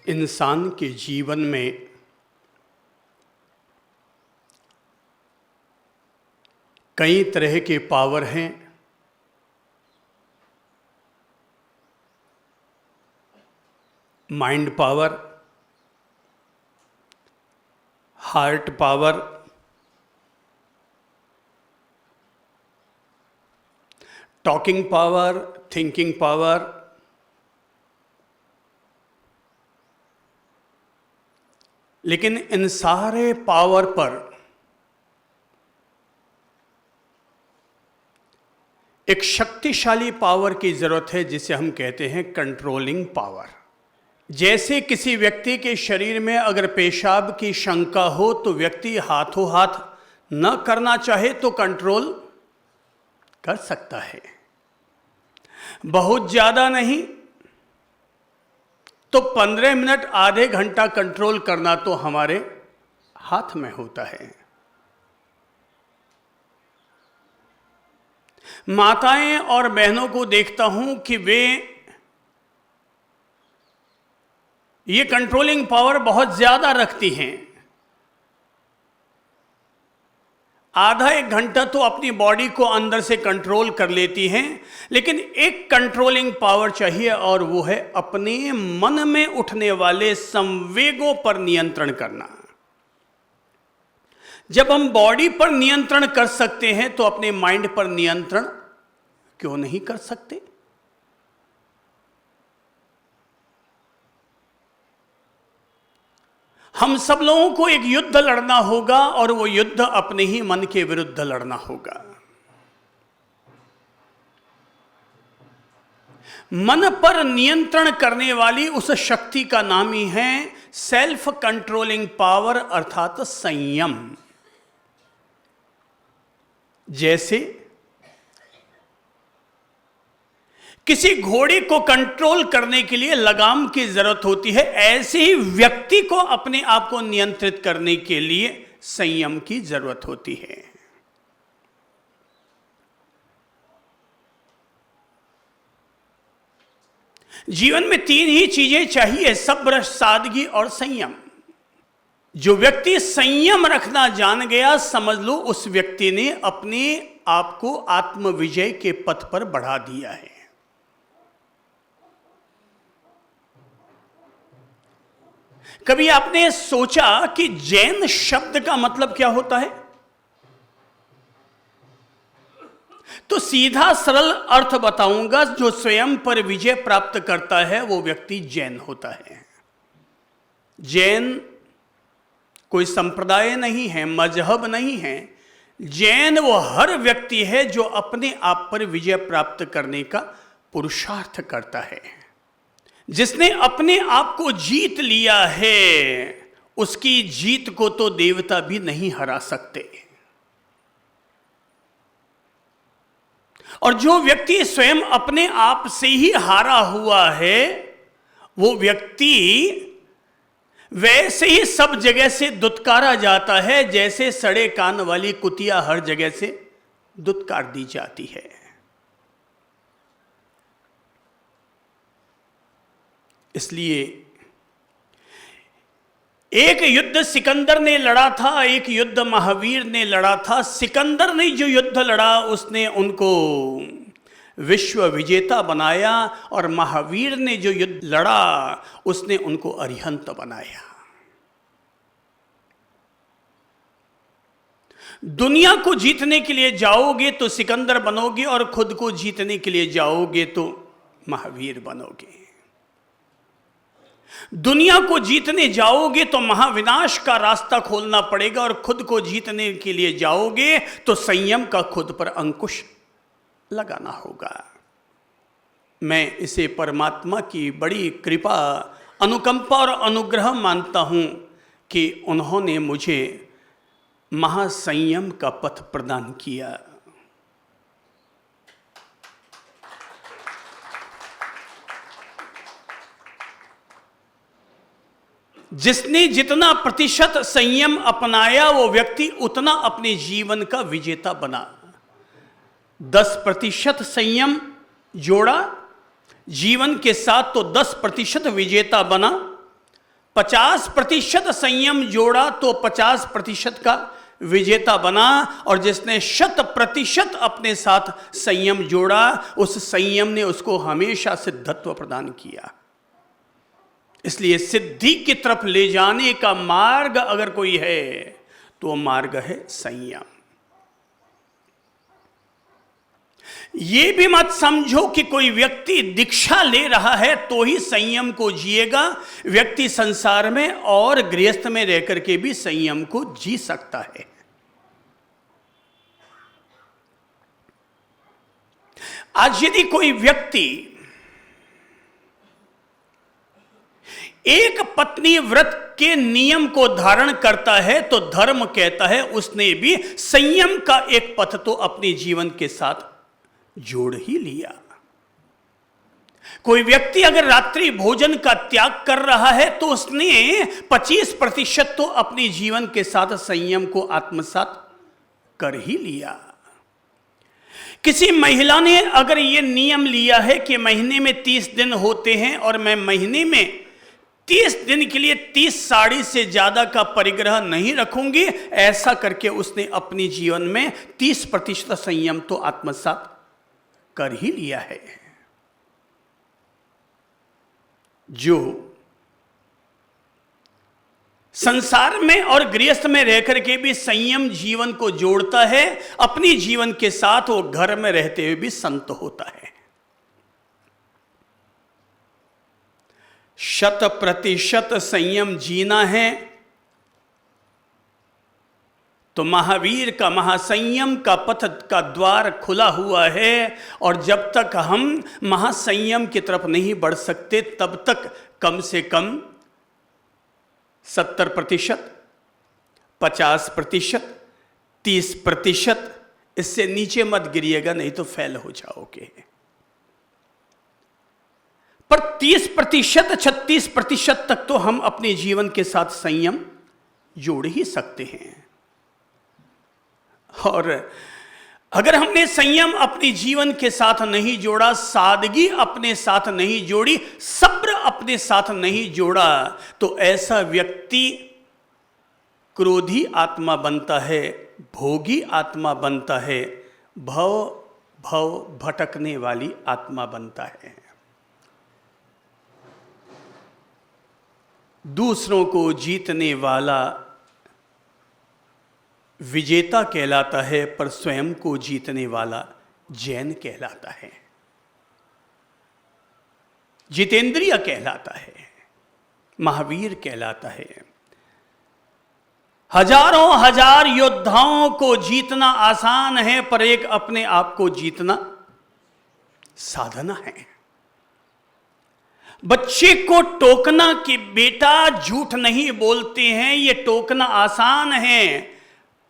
इंसान के जीवन में कई तरह के पावर हैं। Mind power, heart power, talking power, thinking power, लेकिन इन सारे पावर पर एक शक्तिशाली पावर की जरूरत है जिसे हम कहते हैं कंट्रोलिंग पावर। जैसे किसी व्यक्ति के शरीर में अगर पेशाब की शंका हो तो व्यक्ति हाथों हाथ न करना चाहे तो कंट्रोल कर सकता है, बहुत ज्यादा नहीं तो 15 मिनट आधे घंटा कंट्रोल करना तो हमारे हाथ में होता है। माताएं और बहनों को देखता हूं कि वे ये कंट्रोलिंग पावर बहुत ज्यादा रखती हैं। आधा एक घंटा तो अपनी बॉडी को अंदर से कंट्रोल कर लेती हैं, लेकिन एक कंट्रोलिंग पावर चाहिए और वो है अपने मन में उठने वाले संवेगों पर नियंत्रण करना। जब हम बॉडी पर नियंत्रण कर सकते हैं तो अपने माइंड पर नियंत्रण क्यों नहीं कर सकते? हम सब लोगों को एक युद्ध लड़ना होगा और वो युद्ध अपने ही मन के विरुद्ध लड़ना होगा। मन पर नियंत्रण करने वाली उस शक्ति का नाम ही है सेल्फ कंट्रोलिंग पावर अर्थात संयम। जैसे किसी घोड़े को कंट्रोल करने के लिए लगाम की जरूरत होती है, ऐसे ही व्यक्ति को अपने आप को नियंत्रित करने के लिए संयम की जरूरत होती है। जीवन में 3 ही चीजें चाहिए, सब्र, सादगी और संयम। जो व्यक्ति संयम रखना जान गया, समझ लो उस व्यक्ति ने अपने आप को आत्मविजय के पथ पर बढ़ा दिया है। कभी आपने सोचा कि जैन शब्द का मतलब क्या होता है? तो सीधा सरल अर्थ बताऊंगा, जो स्वयं पर विजय प्राप्त करता है वो व्यक्ति जैन होता है। जैन कोई संप्रदाय नहीं है, मजहब नहीं है। जैन वो हर व्यक्ति है जो अपने आप पर विजय प्राप्त करने का पुरुषार्थ करता है। जिसने अपने आप को जीत लिया है, उसकी जीत को तो देवता भी नहीं हरा सकते। और जो व्यक्ति स्वयं अपने आप से ही हारा हुआ है, वो व्यक्ति वैसे ही सब जगह से दुत्कारा जाता है जैसे सड़े कान वाली कुतिया हर जगह से दुत्कार दी जाती है। इसलिए एक युद्ध सिकंदर ने लड़ा था, एक युद्ध महावीर ने लड़ा था। सिकंदर ने जो युद्ध लड़ा उसने उनको विश्व विजेता बनाया, और महावीर ने जो युद्ध लड़ा उसने उनको अरिहंत बनाया। दुनिया को जीतने के लिए जाओगे तो सिकंदर बनोगे, और खुद को जीतने के लिए जाओगे तो महावीर बनोगे। दुनिया को जीतने जाओगे तो महाविनाश का रास्ता खोलना पड़ेगा, और खुद को जीतने के लिए जाओगे तो संयम का खुद पर अंकुश लगाना होगा। मैं इसे परमात्मा की बड़ी कृपा, अनुकंपा और अनुग्रह मानता हूं कि उन्होंने मुझे महासंयम का पथ प्रदान किया। जिसने जितना प्रतिशत संयम अपनाया वो व्यक्ति उतना अपने जीवन का विजेता बना। 10% संयम जोड़ा जीवन के साथ तो 10% विजेता बना। 50% संयम जोड़ा तो 50% का विजेता बना, और जिसने 100% अपने साथ संयम जोड़ा, उस संयम ने उसको हमेशा सिद्धत्व प्रदान किया। इसलिए सिद्धि की तरफ ले जाने का मार्ग अगर कोई है तो वो मार्ग है संयम। ये भी मत समझो कि कोई व्यक्ति दीक्षा ले रहा है तो ही संयम को जिएगा। व्यक्ति संसार में और गृहस्थ में रहकर के भी संयम को जी सकता है। आज यदि कोई व्यक्ति एक पत्नी व्रत के नियम को धारण करता है तो धर्म कहता है उसने भी संयम का एक पथ तो अपने जीवन के साथ जोड़ ही लिया। कोई व्यक्ति अगर रात्रि भोजन का त्याग कर रहा है तो उसने 25% तो अपने जीवन के साथ संयम को आत्मसात कर ही लिया। किसी महिला ने अगर यह नियम लिया है कि महीने में 30 दिन होते हैं और मैं महीने में 30 दिन के लिए 30 साड़ी से ज्यादा का परिग्रह नहीं रखूंगी, ऐसा करके उसने अपने जीवन में 30% संयम तो आत्मसात कर ही लिया है। जो संसार में और गृहस्थ में रहकर के भी संयम जीवन को जोड़ता है, अपनी जीवन के साथ वो घर में रहते हुए भी संत होता है। 100% संयम जीना है तो महावीर का महासंयम का पथ का द्वार खुला हुआ है। और जब तक हम महासंयम की तरफ नहीं बढ़ सकते तब तक कम से कम 70%, 50%, 30%, इससे नीचे मत गिरिएगा, नहीं तो फेल हो जाओगे। पर 30%, 36% तक तो हम अपने जीवन के साथ संयम जोड़ ही सकते हैं। और अगर हमने संयम अपने जीवन के साथ नहीं जोड़ा, सादगी अपने साथ नहीं जोड़ी, सब्र अपने साथ नहीं जोड़ा, तो ऐसा व्यक्ति क्रोधी आत्मा बनता है, भोगी आत्मा बनता है, भव भटकने वाली आत्मा बनता है। दूसरों को जीतने वाला विजेता कहलाता है, पर स्वयं को जीतने वाला जैन कहलाता है, जितेंद्रिय कहलाता है, महावीर कहलाता है। हजारों हजार योद्धाओं को जीतना आसान है, पर एक अपने आप को जीतना साधना है। बच्चे को टोकना कि बेटा झूठ नहीं बोलते हैं, यह टोकना आसान है,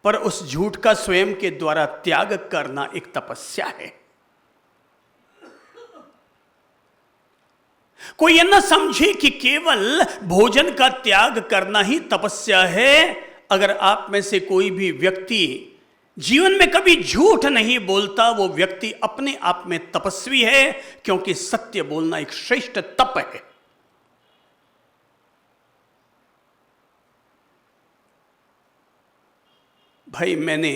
पर उस झूठ का स्वयं के द्वारा त्याग करना एक तपस्या है। कोई यह ना समझे कि केवल भोजन का त्याग करना ही तपस्या है। अगर आप में से कोई भी व्यक्ति जीवन में कभी झूठ नहीं बोलता, वो व्यक्ति अपने आप में तपस्वी है, क्योंकि सत्य बोलना एक श्रेष्ठ तप है। भाई, मैंने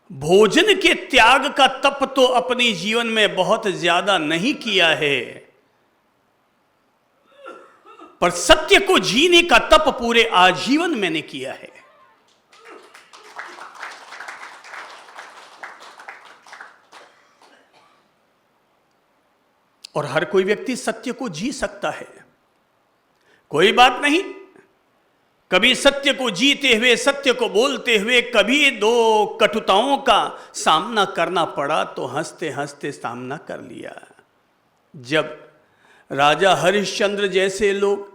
भोजन के त्याग का तप तो अपने जीवन में बहुत ज्यादा नहीं किया है, पर सत्य को जीने का तप पूरे आजीवन मैंने किया है। और हर कोई व्यक्ति सत्य को जी सकता है, कोई बात नहीं। कभी सत्य को जीते हुए, सत्य को बोलते हुए कभी दो कटुताओं का सामना करना पड़ा तो हंसते हंसते सामना कर लिया। जब राजा हरिश्चंद्र जैसे लोग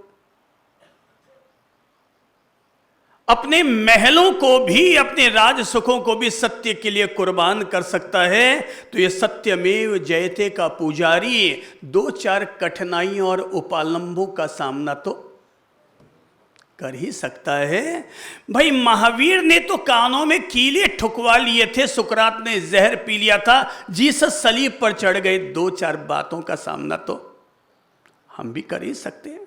अपने महलों को भी, अपने राज सुखों को भी सत्य के लिए कुर्बान कर सकता है, तो ये सत्यमेव जयते का पुजारी 2-4 कठिनाइयों और उपालंबों का सामना तो कर ही सकता है। भाई, महावीर ने तो कानों में कीले ठुकवा लिए थे, सुकरात ने जहर पी लिया था, जीसस सलीब पर चढ़ गए, 2-4 बातों का सामना तो हम भी कर ही सकते हैं।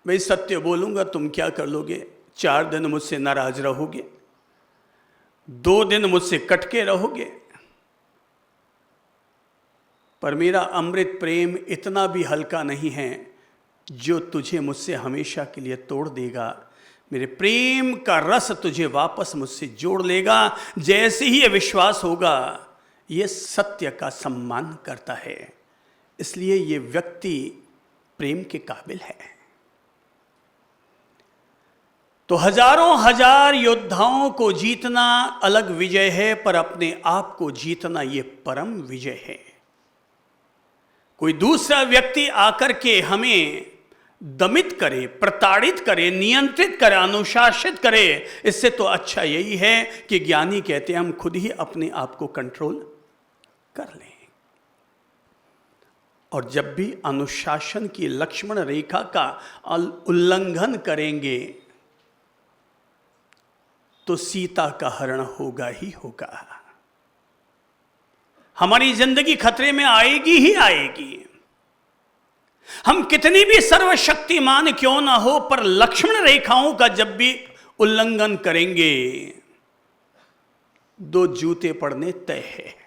मैं सत्य बोलूंगा, तुम क्या कर लोगे? 4 दिन मुझसे नाराज रहोगे, 2 दिन मुझसे कटके रहोगे, पर मेरा अमृत प्रेम इतना भी हल्का नहीं है जो तुझे मुझसे हमेशा के लिए तोड़ देगा। मेरे प्रेम का रस तुझे वापस मुझसे जोड़ लेगा। जैसे ही ये विश्वास होगा, ये सत्य का सम्मान करता है, इसलिए ये व्यक्ति प्रेम के काबिल है। तो हजारों हजार योद्धाओं को जीतना अलग विजय है, पर अपने आप को जीतना ये परम विजय है। कोई दूसरा व्यक्ति आकर के हमें दमित करे, प्रताड़ित करे, नियंत्रित करे, अनुशासित करे, इससे तो अच्छा यही है कि ज्ञानी कहते हैं हम खुद ही अपने आप को कंट्रोल कर लें। और जब भी अनुशासन की लक्ष्मण रेखा का उल्लंघन करेंगे तो सीता का हरण होगा ही होगा। हमारी जिंदगी खतरे में आएगी ही आएगी। हम कितनी भी सर्वशक्तिमान क्यों ना हो, पर लक्ष्मण रेखाओं का जब भी उल्लंघन करेंगे, 2 जूते पड़ने तय है।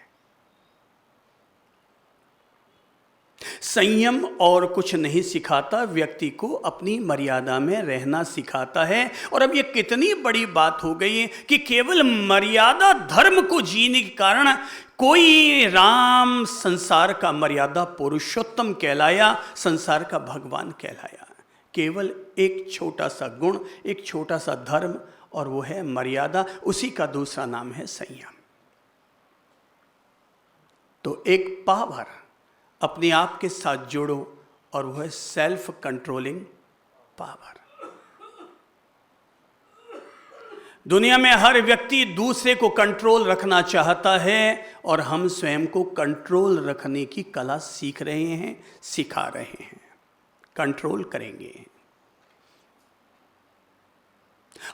संयम और कुछ नहीं सिखाता, व्यक्ति को अपनी मर्यादा में रहना सिखाता है। और अब ये कितनी बड़ी बात हो गई है कि केवल मर्यादा धर्म को जीने के कारण कोई राम संसार का मर्यादा पुरुषोत्तम कहलाया, संसार का भगवान कहलाया। केवल एक छोटा सा गुण, एक छोटा सा धर्म, और वो है मर्यादा। उसी का दूसरा नाम है संयम। तो एक पावर अपने आप के साथ जोड़ो, और वह है सेल्फ कंट्रोलिंग पावर। दुनिया में हर व्यक्ति दूसरे को कंट्रोल रखना चाहता है, और हम स्वयं को कंट्रोल रखने की कला सीख रहे हैं, सिखा रहे हैं। कंट्रोल करेंगे,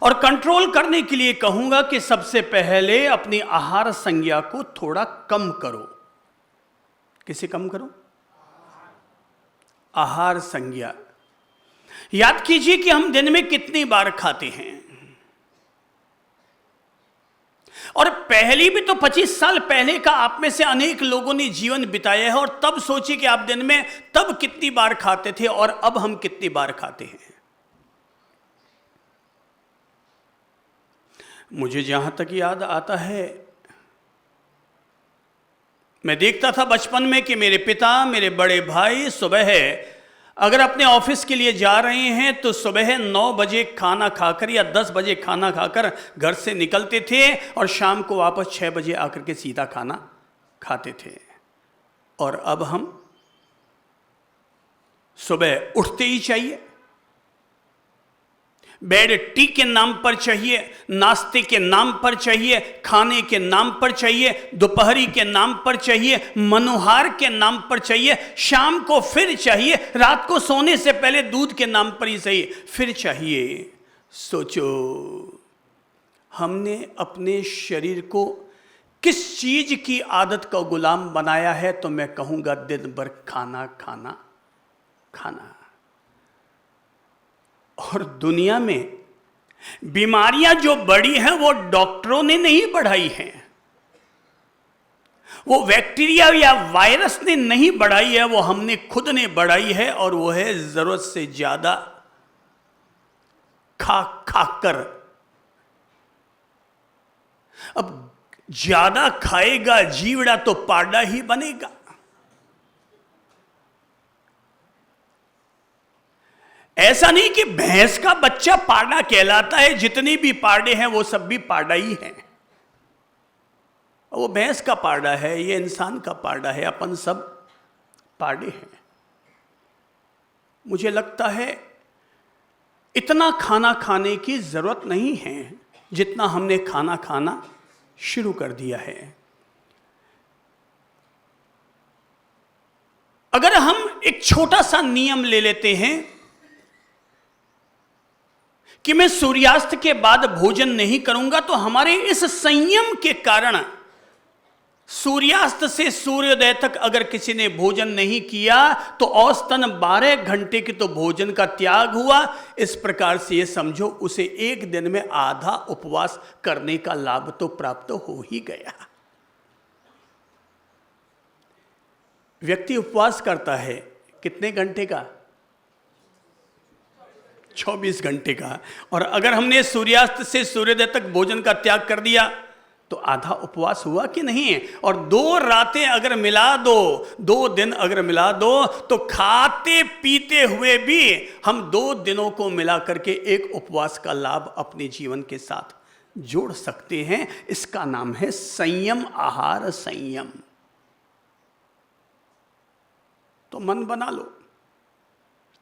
और कंट्रोल करने के लिए कहूंगा कि सबसे पहले अपनी आहार संज्ञा को थोड़ा कम करो। किसे कम करो? आहार संज्ञा। याद कीजिए कि हम दिन में कितनी बार खाते हैं, और पहली भी तो 25 साल पहले का आप में से अनेक लोगों ने जीवन बिताया है, और तब सोचिए कि आप दिन में तब कितनी बार खाते थे और अब हम कितनी बार खाते हैं। मुझे जहां तक याद आता है, मैं देखता था बचपन में कि मेरे पिता, मेरे बड़े भाई सुबह अगर अपने ऑफिस के लिए जा रहे हैं तो सुबह 9 बजे खाना खाकर या 10 बजे खाना खाकर घर से निकलते थे, और शाम को वापस 6 बजे आकर के सीधा खाना खाते थे। और अब हम सुबह उठते ही चाहिए, बेड टी के नाम पर चाहिए, नाश्ते के नाम पर चाहिए, खाने के नाम पर चाहिए, दोपहरी के नाम पर चाहिए, मनोहार के नाम पर चाहिए, शाम को फिर चाहिए, रात को सोने से पहले दूध के नाम पर ही सही फिर चाहिए। सोचो हमने अपने शरीर को किस चीज की आदत का गुलाम बनाया है? तो मैं कहूंगा दिन भर खाना खाना खाना। और दुनिया में बीमारियां जो बढ़ी हैं वो डॉक्टरों ने नहीं बढ़ाई हैं, वो बैक्टीरिया या वायरस ने नहीं बढ़ाई है, वो हमने खुद ने बढ़ाई है। और वो है जरूरत से ज्यादा खा खा कर। अब ज्यादा खाएगा जीवड़ा तो पाडा ही बनेगा। ऐसा नहीं कि भैंस का बच्चा पाडा कहलाता है, जितनी भी पाडे हैं वो सब भी पाडा ही हैं। वो भैंस का पाडा है, ये इंसान का पाडा है, अपन सब पाडे हैं। मुझे लगता है इतना खाना खाने की जरूरत नहीं है जितना हमने खाना खाना शुरू कर दिया है। अगर हम एक छोटा सा नियम ले लेते हैं कि मैं सूर्यास्त के बाद भोजन नहीं करूंगा, तो हमारे इस संयम के कारण सूर्यास्त से सूर्योदय तक अगर किसी ने भोजन नहीं किया तो औसतन 12 घंटे की तो भोजन का त्याग हुआ। इस प्रकार से ये समझो उसे एक दिन में आधा उपवास करने का लाभ तो प्राप्त हो ही गया। व्यक्ति उपवास करता है कितने घंटे का? 24 घंटे का। और अगर हमने सूर्यास्त से सूर्योदय तक भोजन का त्याग कर दिया तो आधा उपवास हुआ कि नहीं? और 2 रातें अगर मिला दो, 2 दिन अगर मिला दो, तो खाते पीते हुए भी हम 2 दिनों को मिला करके एक उपवास का लाभ अपने जीवन के साथ जोड़ सकते हैं। इसका नाम है संयम, आहार संयम। तो मन बना लो,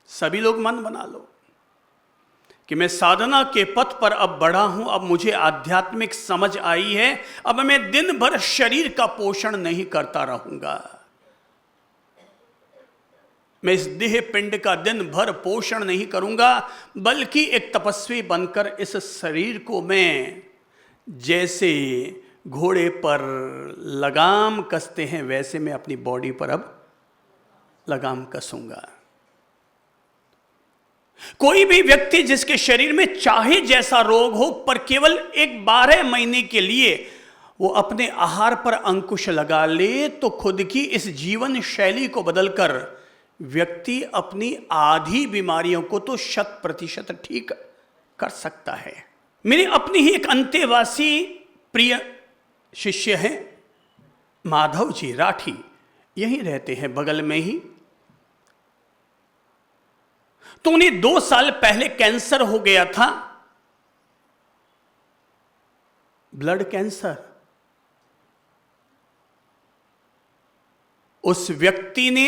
सभी लोग मन बना लो कि मैं साधना के पथ पर अब बढ़ा हूं, अब मुझे आध्यात्मिक समझ आई है, अब मैं दिन भर शरीर का पोषण नहीं करता रहूंगा, मैं इस देह पिंड का दिन भर पोषण नहीं करूंगा, बल्कि एक तपस्वी बनकर इस शरीर को मैं जैसे घोड़े पर लगाम कसते हैं वैसे मैं अपनी बॉडी पर अब लगाम कसूंगा। कोई भी व्यक्ति जिसके शरीर में चाहे जैसा रोग हो, पर केवल एक 12 महीने के लिए वो अपने आहार पर अंकुश लगा ले तो खुद की इस जीवन शैली को बदलकर व्यक्ति अपनी आधी बीमारियों को तो 100% ठीक कर सकता है। मेरी अपनी ही एक अंतेवासी प्रिय शिष्य हैं माधव जी राठी, यहीं रहते हैं बगल में ही। तो उन्हें 2 साल पहले कैंसर हो गया था, ब्लड कैंसर। उस व्यक्ति ने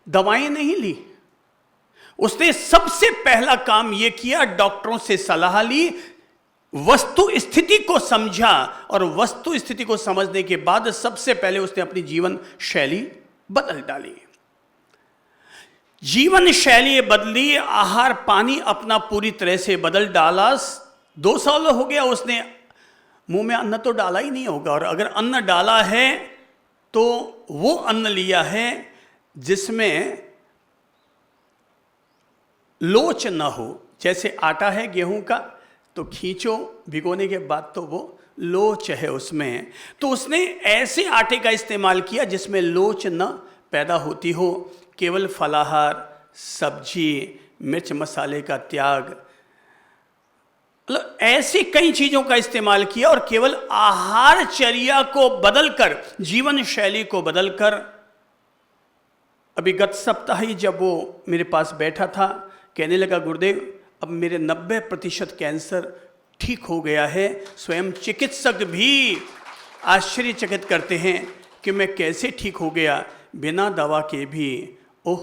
दवाएं नहीं ली, उसने सबसे पहला काम यह किया, डॉक्टरों से सलाह ली, वस्तु स्थिति को समझा, और वस्तु स्थिति को समझने के बाद सबसे पहले उसने अपनी जीवन शैली बदल डाली। जीवन शैली बदली, आहार पानी अपना पूरी तरह से बदल डाला। 2 साल हो गया, उसने मुंह में अन्न तो डाला ही नहीं होगा, और अगर अन्न डाला है तो वो अन्न लिया है जिसमें लोच न हो। जैसे आटा है गेहूं का, तो खींचो भिगोने के बाद तो वो लोच है उसमें, तो उसने ऐसे आटे का इस्तेमाल किया जिसमें लोच न पैदा होती हो। केवल फलाहार, सब्जी, मिर्च मसाले का त्याग, मतलब ऐसी कई चीजों का इस्तेमाल किया, और केवल आहारचर्या को बदलकर, जीवन शैली को बदलकर, अभी गत सप्ताह ही जब वो मेरे पास बैठा था, कहने लगा गुरुदेव अब मेरे 90% कैंसर ठीक हो गया है। स्वयं चिकित्सक भी आश्चर्यचकित करते हैं कि मैं कैसे ठीक हो गया, बिना दवा के भी। ओह,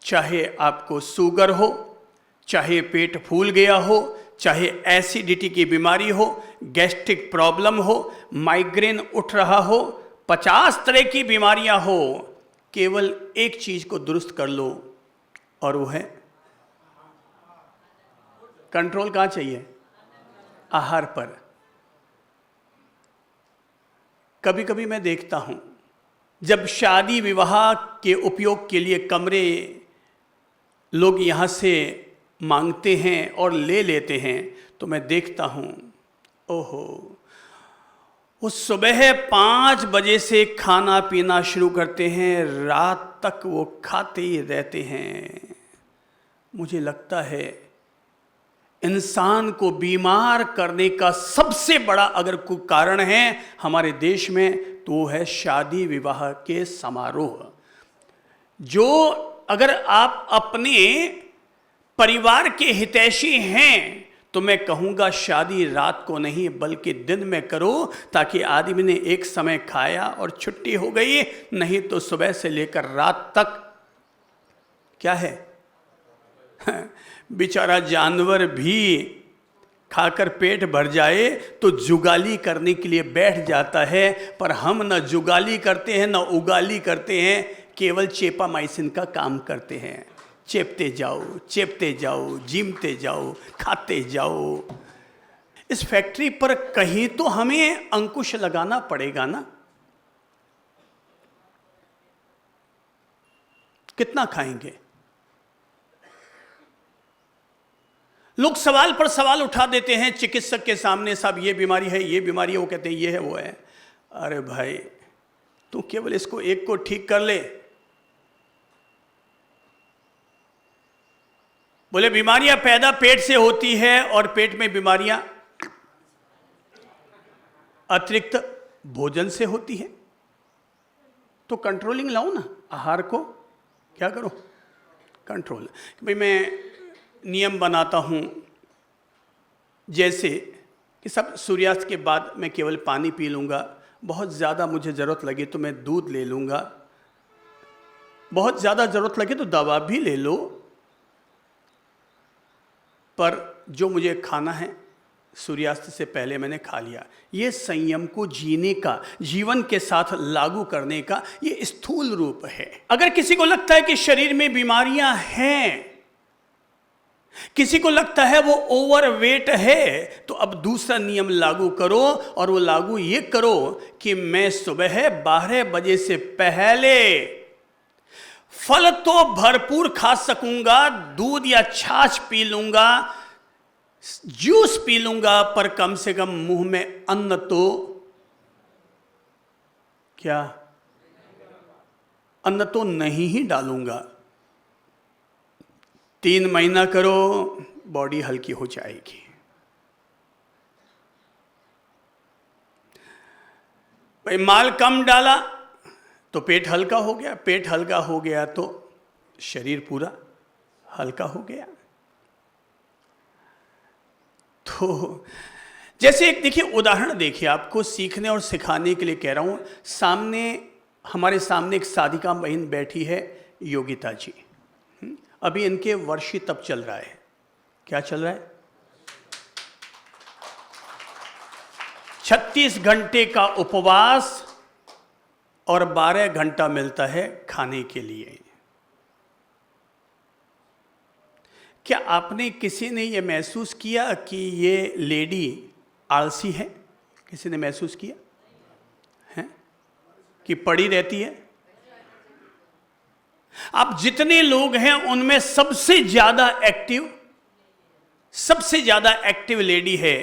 चाहे आपको शुगर हो, चाहे पेट फूल गया हो, चाहे एसिडिटी की बीमारी हो, गैस्ट्रिक प्रॉब्लम हो, माइग्रेन उठ रहा हो, 50 तरह की बीमारियां हो, केवल एक चीज को दुरुस्त कर लो, और वो है कंट्रोल। कहाँ चाहिए? आहार पर। कभी कभी मैं देखता हूं, जब शादी विवाह के उपयोग के लिए कमरे लोग यहाँ से मांगते हैं और ले लेते हैं, तो मैं देखता हूँ ओहो, वो सुबह 5 बजे से खाना पीना शुरू करते हैं, रात तक वो खाते ही रहते हैं। मुझे लगता है इंसान को बीमार करने का सबसे बड़ा अगर कोई कारण है हमारे देश में, तो वो है शादी विवाह के समारोह। जो अगर आप अपने परिवार के हितैषी हैं तो मैं कहूँगा शादी रात को नहीं बल्कि दिन में करो, ताकि आदमी ने एक समय खाया और छुट्टी हो गई, नहीं तो सुबह से लेकर रात तक क्या है बेचारा जानवर भी खाकर पेट भर जाए तो जुगाली करने के लिए बैठ जाता है, पर हम न जुगाली करते हैं न उगाली करते हैं, केवल चेपामाइसिन का काम करते हैं। चेपते जाओ, जिमते जाओ, खाते जाओ। इस फैक्ट्री पर कहीं तो हमें अंकुश लगाना पड़ेगा ना। कितना खाएंगे? लोग सवाल पर सवाल उठा देते हैं चिकित्सक के सामने, साहब ये बीमारी है, ये बीमारी है, वो कहते हैं ये है, वो है। अरे भाई, तू केवल इसको एक को ठीक कर ले। बोले बीमारियां पैदा पेट से होती है और पेट में बीमारियां अतिरिक्त भोजन से होती है। तो कंट्रोलिंग लाओ ना, आहार को क्या करो, कंट्रोल। भाई मैं नियम बनाता हूँ, जैसे कि सब सूर्यास्त के बाद मैं केवल पानी पी लूँगा, बहुत ज़्यादा मुझे ज़रूरत लगे तो मैं दूध ले लूँगा, बहुत ज़्यादा ज़रूरत लगे तो दवा भी ले लो, पर जो मुझे खाना है सूर्यास्त से पहले मैंने खा लिया। ये संयम को जीने का, जीवन के साथ लागू करने का ये स्थूल रूप है। अगर किसी को लगता है कि शरीर में बीमारियां हैं, किसी को लगता है वो ओवरवेट है, तो अब दूसरा नियम लागू करो, और वो लागू ये करो कि मैं सुबह 12 बजे से पहले फल तो भरपूर खा सकूंगा, दूध या छाछ पी लूंगा, जूस पी लूंगा, पर कम से कम मुंह में अन्न तो क्या, अन्न तो नहीं ही डालूंगा। 3 महीना करो, बॉडी हल्की हो जाएगी। भाई माल कम डाला तो पेट हल्का हो गया, पेट हल्का हो गया तो शरीर पूरा हल्का हो गया। तो जैसे एक देखिए उदाहरण, देखिए आपको सीखने और सिखाने के लिए कह रहा हूं। हमारे सामने एक साधिका बहन बैठी है, योगिता जी। अभी इनके वर्षी तप चल रहा है। क्या चल रहा है? 36 घंटे का उपवास और 12 घंटा मिलता है खाने के लिए। क्या आपने किसी ने यह महसूस किया कि ये लेडी आलसी है? किसी ने महसूस किया है कि पड़ी रहती है? आप जितने लोग हैं उनमें सबसे ज्यादा एक्टिव लेडी है।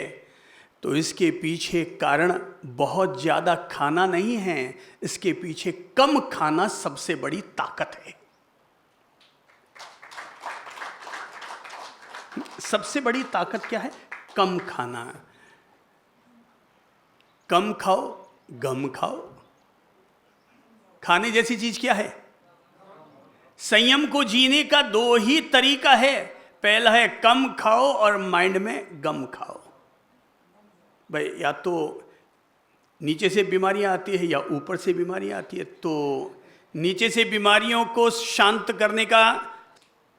तो इसके पीछे कारण बहुत ज्यादा खाना नहीं है, इसके पीछे कम खाना सबसे बड़ी ताकत है। सबसे बड़ी ताकत क्या है? कम खाना। कम खाओ, गम खाओ। खाने जैसी चीज क्या है? संयम को जीने का 2 ही तरीका है। पहला है कम खाओ और माइंड में गम खाओ। भाई या तो नीचे से बीमारियां आती है या ऊपर से बीमारियां आती है। तो नीचे से बीमारियों को शांत करने का,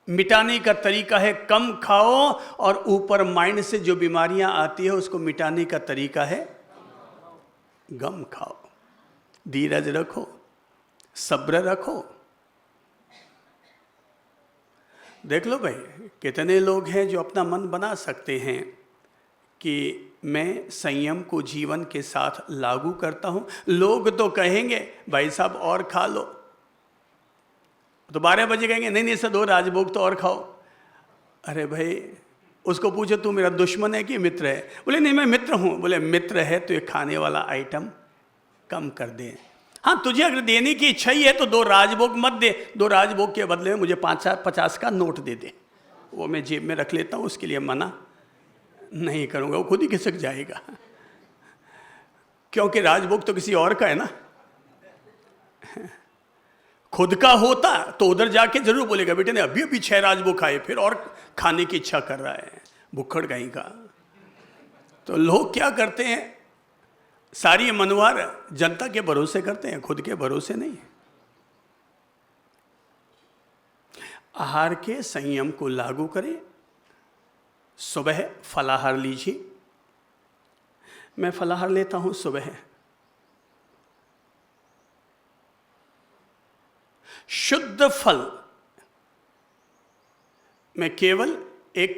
मिटाने का तरीका है कम खाओ, और ऊपर माइंड से जो बीमारियां आती है उसको मिटाने का तरीका है गम खाओ। धीरज रखो, सब्र रखो। देख लो भाई, कितने लोग हैं जो अपना मन बना सकते हैं कि मैं संयम को जीवन के साथ लागू करता हूं। लोग तो कहेंगे भाई साहब और खा लो, तो 12 बजे कहेंगे नहीं नहीं सर 2 राजभोग तो और खाओ। अरे भाई उसको पूछो तू मेरा दुश्मन है कि मित्र है? बोले नहीं मैं मित्र हूं। बोले मित्र है तो ये खाने वाला आइटम कम कर दे। हाँ तुझे अगर देने की इच्छा ही है तो 2 राजभोग मत दे, 2 राजभोग के बदले में मुझे 50 का नोट दे दे, वो मैं जेब में रख लेता हूँ, उसके लिए मना नहीं करूँगा, वो खुद ही खिसक जाएगा। क्योंकि राजभोग तो किसी और का है ना। खुद का होता तो उधर जाके जरूर बोलेगा बेटे ने अभी अभी 6 राजभोग खाए, फिर और खाने की इच्छा कर रहा है, भुक्खड़ कहीं का। तो लोग क्या करते हैं, सारी मनवार जनता के भरोसे करते हैं, खुद के भरोसे नहीं। आहार के संयम को लागू करें। सुबह फलाहार लीजिए। मैं फलाहार लेता हूं सुबह। शुद्ध फल मैं केवल 1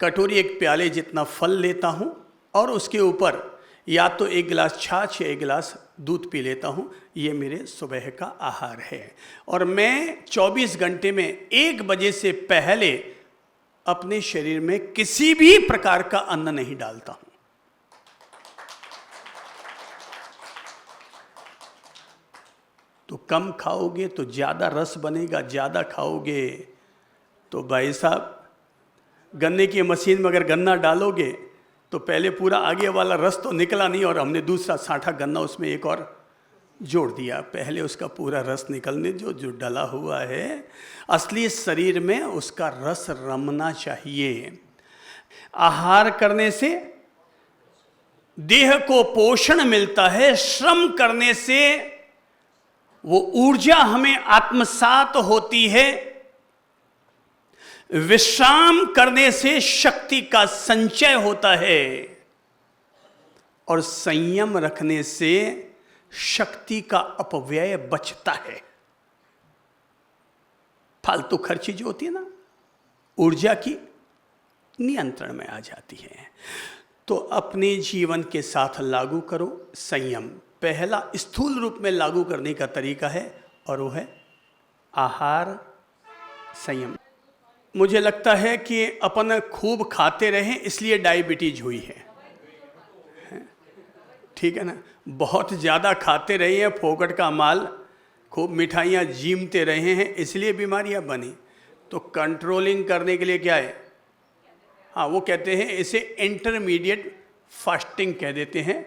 कटोरी एक प्याले जितना फल लेता हूँ और उसके ऊपर या तो एक गिलास छाछ या एक गिलास दूध पी लेता हूँ। ये मेरे सुबह का आहार है। और मैं 24 घंटे में 1 बजे से पहले अपने शरीर में किसी भी प्रकार का अन्न नहीं डालता हूँ। तो कम खाओगे तो ज़्यादा रस बनेगा, ज़्यादा खाओगे तो भाई साहब गन्ने की मशीन में अगर गन्ना डालोगे तो पहले पूरा आगे वाला रस तो निकला नहीं और हमने दूसरा साठा गन्ना उसमें एक और जोड़ दिया। पहले उसका पूरा रस निकलने जो डला हुआ है असली शरीर में उसका रस रमना चाहिए। आहार करने से देह को पोषण मिलता है, श्रम करने से वो ऊर्जा हमें आत्मसात होती है, विश्राम करने से शक्ति का संचय होता है और संयम रखने से शक्ति का अपव्यय बचता है। फालतू खर्ची जो होती है ना, ऊर्जा की नियंत्रण में आ जाती है। तो अपने जीवन के साथ लागू करो संयम। पहला स्थूल रूप में लागू करने का तरीका है और वो है आहार संयम। मुझे लगता है कि अपन खूब खाते रहें इसलिए डायबिटीज हुई है, ठीक है ना। बहुत ज़्यादा खाते रहे हैं फोकट का माल, खूब मिठाइयाँ जीमते रहे हैं इसलिए बीमारियाँ बनी। तो कंट्रोलिंग करने के लिए क्या है, हाँ वो कहते हैं इसे इंटरमीडिएट फास्टिंग कह देते हैं।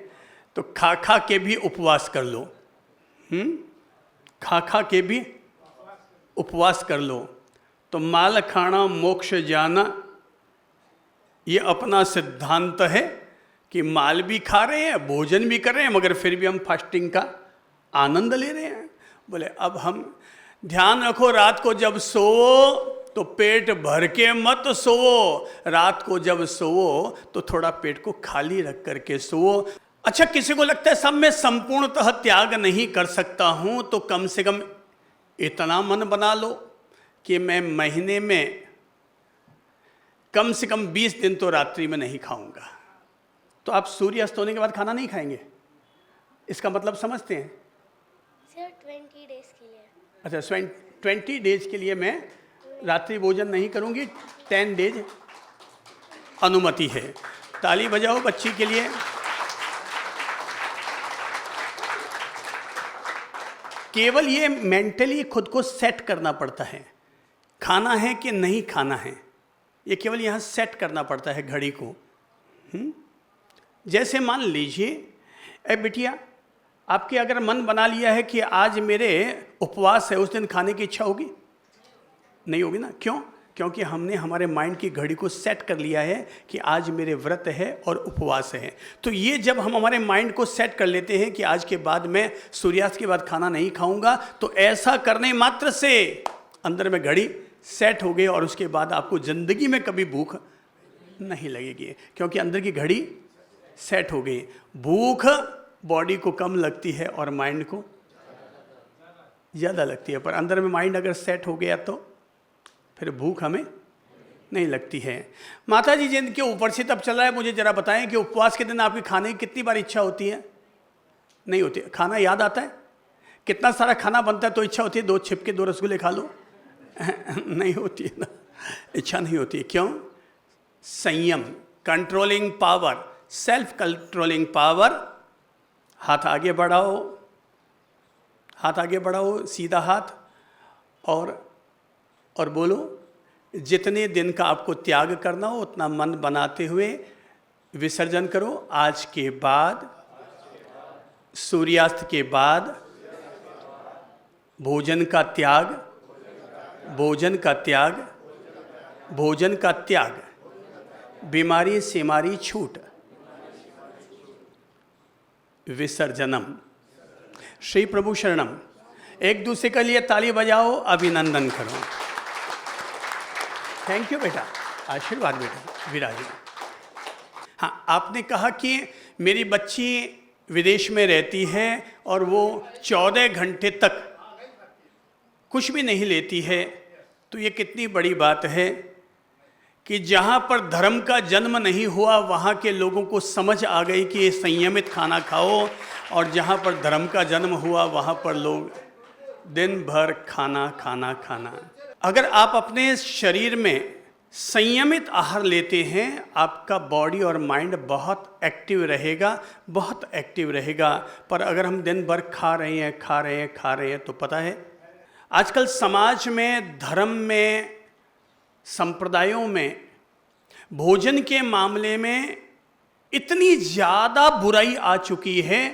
तो खा खा के भी उपवास कर लो, खा खा के भी उपवास कर लो। तो माल खाना मोक्ष जाना, ये अपना सिद्धांत है कि माल भी खा रहे हैं, भोजन भी कर रहे हैं, मगर फिर भी हम फास्टिंग का आनंद ले रहे हैं। बोले अब हम ध्यान रखो, रात को जब सोओ तो पेट भर के मत सोओ, रात को जब सोओ तो थोड़ा पेट को खाली रख करके सोओ। अच्छा, किसी को लगता है सब मैं संपूर्णतः त्याग नहीं कर सकता हूं, तो कम से कम इतना मन बना लो कि मैं महीने में कम से कम 20 दिन तो रात्रि में नहीं खाऊंगा। तो आप सूर्य अस्त होने के बाद खाना नहीं खाएंगे, इसका मतलब समझते हैं? सिर्फ 20 डेज के लिए। अच्छा, 20 डेज के लिए मैं रात्रि भोजन नहीं करूंगी, 10 डेज अनुमति है। ताली बजाओ बच्ची के लिए। केवल ये मेंटली खुद को सेट करना पड़ता है, खाना है कि नहीं खाना है, ये केवल यहाँ सेट करना पड़ता है घड़ी को। जैसे मान लीजिए ए बिटिया, आपके अगर मन बना लिया है कि आज मेरे उपवास है, उस दिन खाने की इच्छा होगी? नहीं होगी ना। क्यों? क्योंकि हमने हमारे माइंड की घड़ी को सेट कर लिया है कि आज मेरे व्रत है और उपवास है। तो ये जब हम हमारे माइंड को सेट कर लेते हैं कि आज के बाद मैं सूर्यास्त के बाद खाना नहीं खाऊंगा, तो ऐसा करने मात्र से अंदर में घड़ी सेट हो गई और उसके बाद आपको जिंदगी में कभी भूख नहीं लगेगी, क्योंकि अंदर की घड़ी सेट हो गई। भूख बॉडी को कम लगती है और माइंड को ज़्यादा लगती है, पर अंदर में माइंड अगर सेट हो गया तो फिर भूख हमें नहीं लगती है। माता जी जिनके ऊपर से तब चल रहा है, मुझे ज़रा बताएं कि उपवास के दिन आपकी खाने की कितनी बार इच्छा होती है? नहीं होती। खाना याद आता है? कितना सारा खाना बनता है तो इच्छा होती है 2 छिपके 2 रसगुल्ले खा लो? नहीं होती है ना, इच्छा नहीं होती। क्यों? संयम, controlling power, self controlling power. हाथ आगे बढ़ाओ, हाथ आगे बढ़ाओ, सीधा हाथ, और बोलो जितने दिन का आपको त्याग करना हो उतना मन बनाते हुए विसर्जन करो। आज के बाद, सूर्यास्त के बाद भोजन का त्याग, भोजन का त्याग, भोजन का त्याग, बीमारी सेमारी छूट, विसर्जनम। श्री प्रभु शरणम। एक दूसरे के लिए ताली बजाओ, अभिनंदन करो। थैंक यू बेटा, आशीर्वाद बेटा, विराजित। हाँ, आपने कहा कि मेरी बच्ची विदेश में रहती है और वो 14 घंटे तक कुछ भी नहीं लेती है, तो ये कितनी बड़ी बात है कि जहाँ पर धर्म का जन्म नहीं हुआ वहाँ के लोगों को समझ आ गई कि ये संयमित खाना खाओ, और जहाँ पर धर्म का जन्म हुआ वहाँ पर लोग दिन भर खाना खाना खाना। अगर आप अपने शरीर में संयमित आहार लेते हैं, आपका बॉडी और माइंड बहुत एक्टिव रहेगा, बहुत एक्टिव रहेगा। पर अगर हम दिन भर खा रहे हैं तो पता है आजकल समाज में, धर्म में, संप्रदायों में भोजन के मामले में इतनी ज़्यादा बुराई आ चुकी है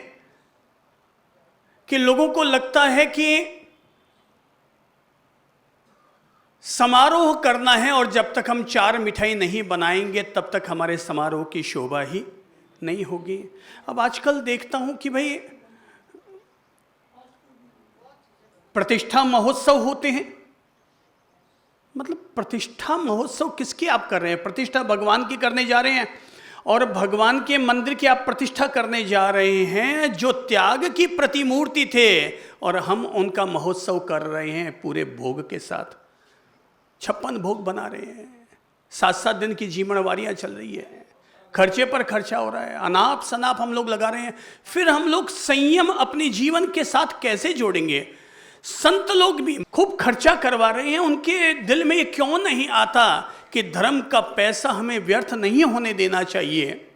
कि लोगों को लगता है कि समारोह करना है और जब तक हम 4 मिठाई नहीं बनाएंगे तब तक हमारे समारोह की शोभा ही नहीं होगी। अब आजकल देखता हूं कि भाई प्रतिष्ठा महोत्सव होते हैं। मतलब प्रतिष्ठा महोत्सव किसकी आप कर रहे हैं? प्रतिष्ठा भगवान की करने जा रहे हैं, और भगवान के मंदिर की आप प्रतिष्ठा करने जा रहे हैं जो त्याग की प्रतिमूर्ति थे, और हम उनका महोत्सव कर रहे हैं पूरे भोग के साथ। 56 भोग बना रहे हैं, 7-7 दिन की जीवनवारियां चल रही है, खर्चे पर खर्चा हो रहा है, अनाप शनाप हम लोग लगा रहे हैं। फिर हम लोग संयम अपने जीवन के साथ कैसे जोड़ेंगे? संत लोग भी खूब खर्चा करवा रहे हैं, उनके दिल में ये क्यों नहीं आता कि धर्म का पैसा हमें व्यर्थ नहीं होने देना चाहिए?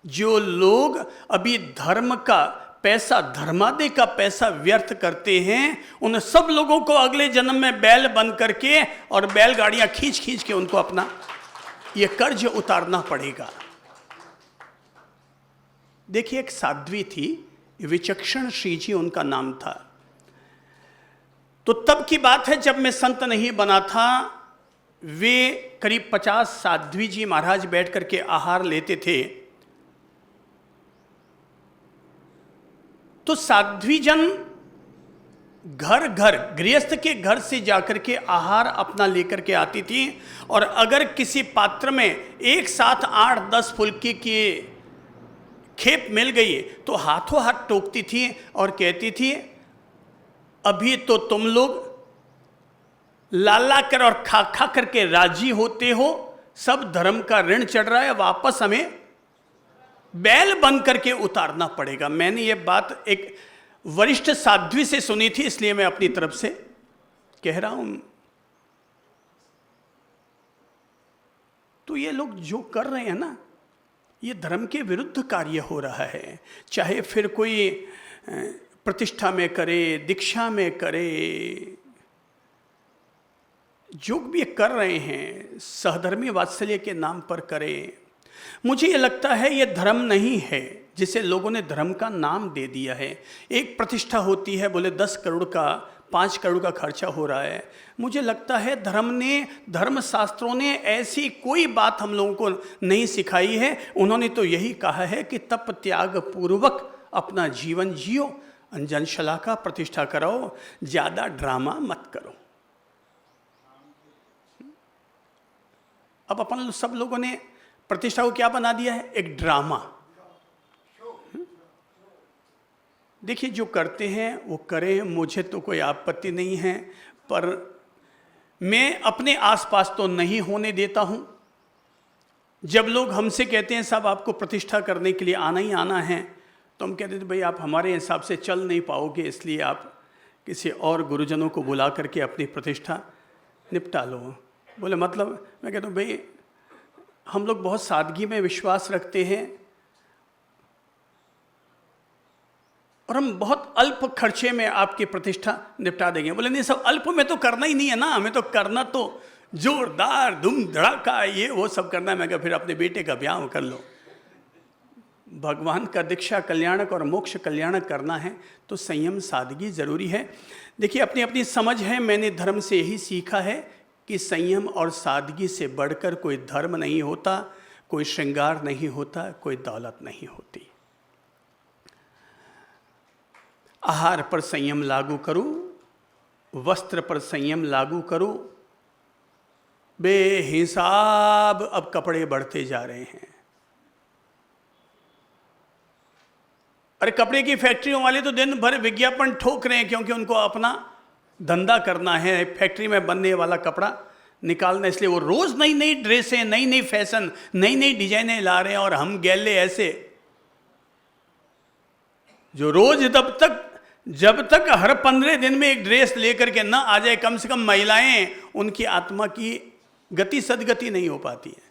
जो लोग अभी धर्म का पैसा, धर्मादे का पैसा व्यर्थ करते हैं, उन सब लोगों को अगले जन्म में बैल बन करके और बैलगाड़ियां खींच खींच के उनको अपना ये कर्ज उतारना पड़ेगा। देखिए, एक साध्वी थी, विचक्षण श्री जी उनका नाम था। तो तब की बात है जब मैं संत नहीं बना था। वे करीब 50 साध्वी जी महाराज बैठ करके आहार लेते थे। तो साध्वी जन घर घर, गृहस्थ के घर से जाकर के आहार अपना लेकर के आती थी, और अगर किसी पात्र में एक साथ 8-10 फुल्की की खेप मिल गई तो हाथों हाथ टोकती थी और कहती थी, अभी तो तुम लोग लाला कर और खा खा करके राजी होते हो, सब धर्म का ऋण चढ़ रहा है, वापस हमें बैल बन करके उतारना पड़ेगा। मैंने ये बात एक वरिष्ठ साध्वी से सुनी थी, इसलिए मैं अपनी तरफ से कह रहा हूं। तो ये लोग जो कर रहे हैं ना, ये धर्म के विरुद्ध कार्य हो रहा है। चाहे फिर कोई प्रतिष्ठा में करे, दीक्षा में करे, जो भी कर रहे हैं सहधर्मी वात्सल्य के नाम पर करें। मुझे ये लगता है ये धर्म नहीं है, जिसे लोगों ने धर्म का नाम दे दिया है। एक प्रतिष्ठा होती है, बोले 10 करोड़ का, 5 करोड़ का खर्चा हो रहा है। मुझे लगता है धर्म शास्त्रों ने ऐसी कोई बात हम लोगों को नहीं सिखाई है। उन्होंने तो यही कहा है कि तप त्याग पूर्वक अपना जीवन जियो, अंजनशला का प्रतिष्ठा कराओ, ज़्यादा ड्रामा मत करो। अब अपन सब लोगों ने प्रतिष्ठा को क्या बना दिया है? एक ड्रामा। देखिए, जो करते हैं वो करें, मुझे तो कोई आपत्ति नहीं है, पर मैं अपने आसपास तो नहीं होने देता हूं। जब लोग हमसे कहते हैं साहब आपको प्रतिष्ठा करने के लिए आना ही आना है, तो हम कहते थे भाई आप हमारे हिसाब से चल नहीं पाओगे, इसलिए आप किसी और गुरुजनों को बुला करके अपनी प्रतिष्ठा निपटा लो। बोले मतलब? मैं कहता हूँ भाई हम लोग बहुत सादगी में विश्वास रखते हैं, और हम बहुत अल्प खर्चे में आपकी प्रतिष्ठा निपटा देंगे। बोले नहीं, सब अल्प में तो करना ही नहीं है ना, हमें तो करना तो जोरदार धूम धड़ाका ये वो सब करना है। मैं कहा फिर अपने बेटे का ब्याह कर लो। भगवान का दीक्षा कल्याणक और मोक्ष कल्याणक करना है तो संयम सादगी जरूरी है। देखिए, अपनी अपनी समझ है। मैंने धर्म से यही सीखा है कि संयम और सादगी से बढ़कर कोई धर्म नहीं होता, कोई श्रृंगार नहीं होता, कोई दौलत नहीं होती। आहार पर संयम लागू करो, वस्त्र पर संयम लागू करो। बेहिसाब अब कपड़े बढ़ते जा रहे हैं। अरे कपड़े की फैक्ट्रियों वाले तो दिन भर विज्ञापन ठोक रहे हैं, क्योंकि उनको अपना धंधा करना है। फैक्ट्री में बनने वाला कपड़ा निकालना, इसलिए वो रोज नई नई ड्रेसें, नई नई फैशन, नई नई डिजाइनें ला रहे हैं, और हम गैले ऐसे जो रोज जब तक हर 15 दिन में एक ड्रेस लेकर के ना आ जाए, कम से कम महिलाएं, उनकी आत्मा की गति सदगति नहीं हो पाती है।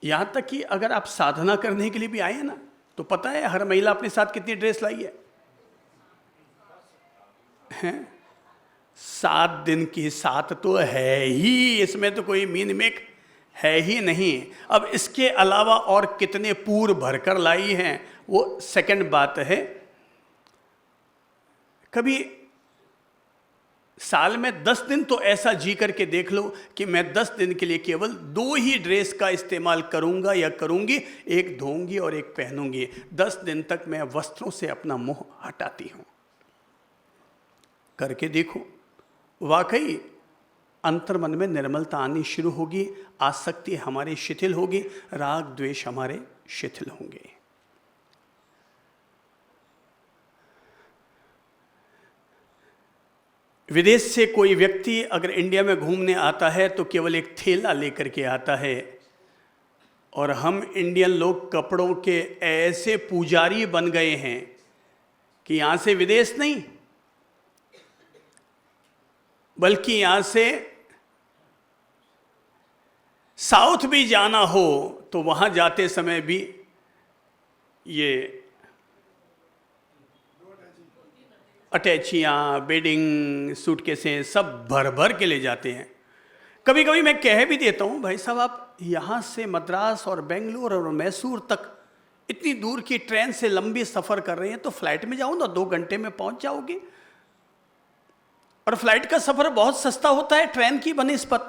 यहां तक कि अगर आप साधना करने के लिए भी आए ना, तो पता है हर महिला अपने साथ कितनी ड्रेस लाई है? 7 दिन की 7 तो है ही, इसमें तो कोई मीन मेक है ही नहीं। अब इसके अलावा और कितने पूर भरकर लाई हैं, वो सेकंड बात है। कभी साल में 10 दिन तो ऐसा जी करके देख लो कि मैं 10 दिन के लिए केवल 2 ही ड्रेस का इस्तेमाल करूंगा या करूंगी, एक धोऊंगी और एक पहनूंगी। 10 दिन तक मैं वस्त्रों से अपना मुंह हटाती हूं। करके देखो, वाकई अंतर्मन में निर्मलता आनी शुरू होगी, आसक्ति हमारी शिथिल होगी, राग द्वेष हमारे शिथिल होंगे। विदेश से कोई व्यक्ति अगर इंडिया में घूमने आता है तो केवल एक थैला लेकर के आता है, और हम इंडियन लोग कपड़ों के ऐसे पुजारी बन गए हैं कि यहाँ से विदेश नहीं, बल्कि यहाँ से साउथ भी जाना हो तो वहाँ जाते समय भी ये अटैचियाँ, बेडिंग, सूटकेसें सब भर भर के ले जाते हैं। कभी कभी मैं कह भी देता हूँ, भाई साहब आप यहाँ से मद्रास और बेंगलोर और मैसूर तक इतनी दूर की ट्रेन से लंबी सफ़र कर रहे हैं, तो फ्लाइट में जाओ ना, 2 घंटे में पहुँच जाओगे। और फ्लाइट का सफ़र बहुत सस्ता होता है ट्रेन की बनिस्बत।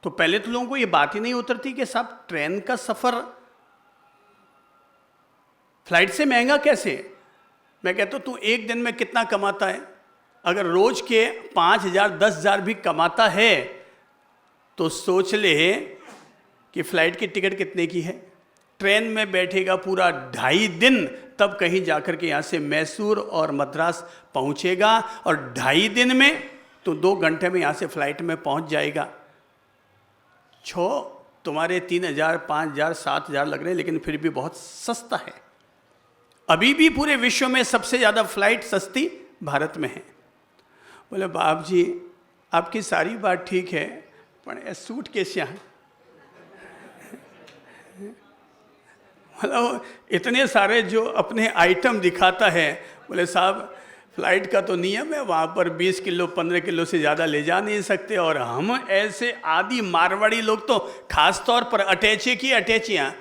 तो पहले तो लोगों को ये बात ही नहीं उतरती कि साहब ट्रेन का सफ़र फ्लाइट से महंगा कैसे। मैं कहता हूँ तू एक दिन में कितना कमाता है? अगर रोज के 5,000 10,000 भी कमाता है तो सोच ले कि फ्लाइट की टिकट कितने की है। ट्रेन में बैठेगा पूरा 2.5 दिन, तब कहीं जाकर के यहाँ से मैसूर और मद्रास पहुँचेगा, और 2.5 दिन में तो 2 घंटे में यहाँ से फ्लाइट में पहुँच जाएगा। तुम्हारे 3,000 5,000 7,000 लग रहे हैं, लेकिन फिर भी बहुत सस्ता है। अभी भी पूरे विश्व में सबसे ज़्यादा फ्लाइट सस्ती भारत में है। बोले बाप जी आपकी सारी बात ठीक है, पर सूट कैसे हैं? मतलब इतने सारे जो अपने आइटम दिखाता है। बोले साहब फ्लाइट का तो नियम है, वहाँ पर 20 किलो 15 किलो से ज़्यादा ले जा नहीं सकते, और हम ऐसे आदि मारवाड़ी लोग तो खास तौर पर अटैचियाँ,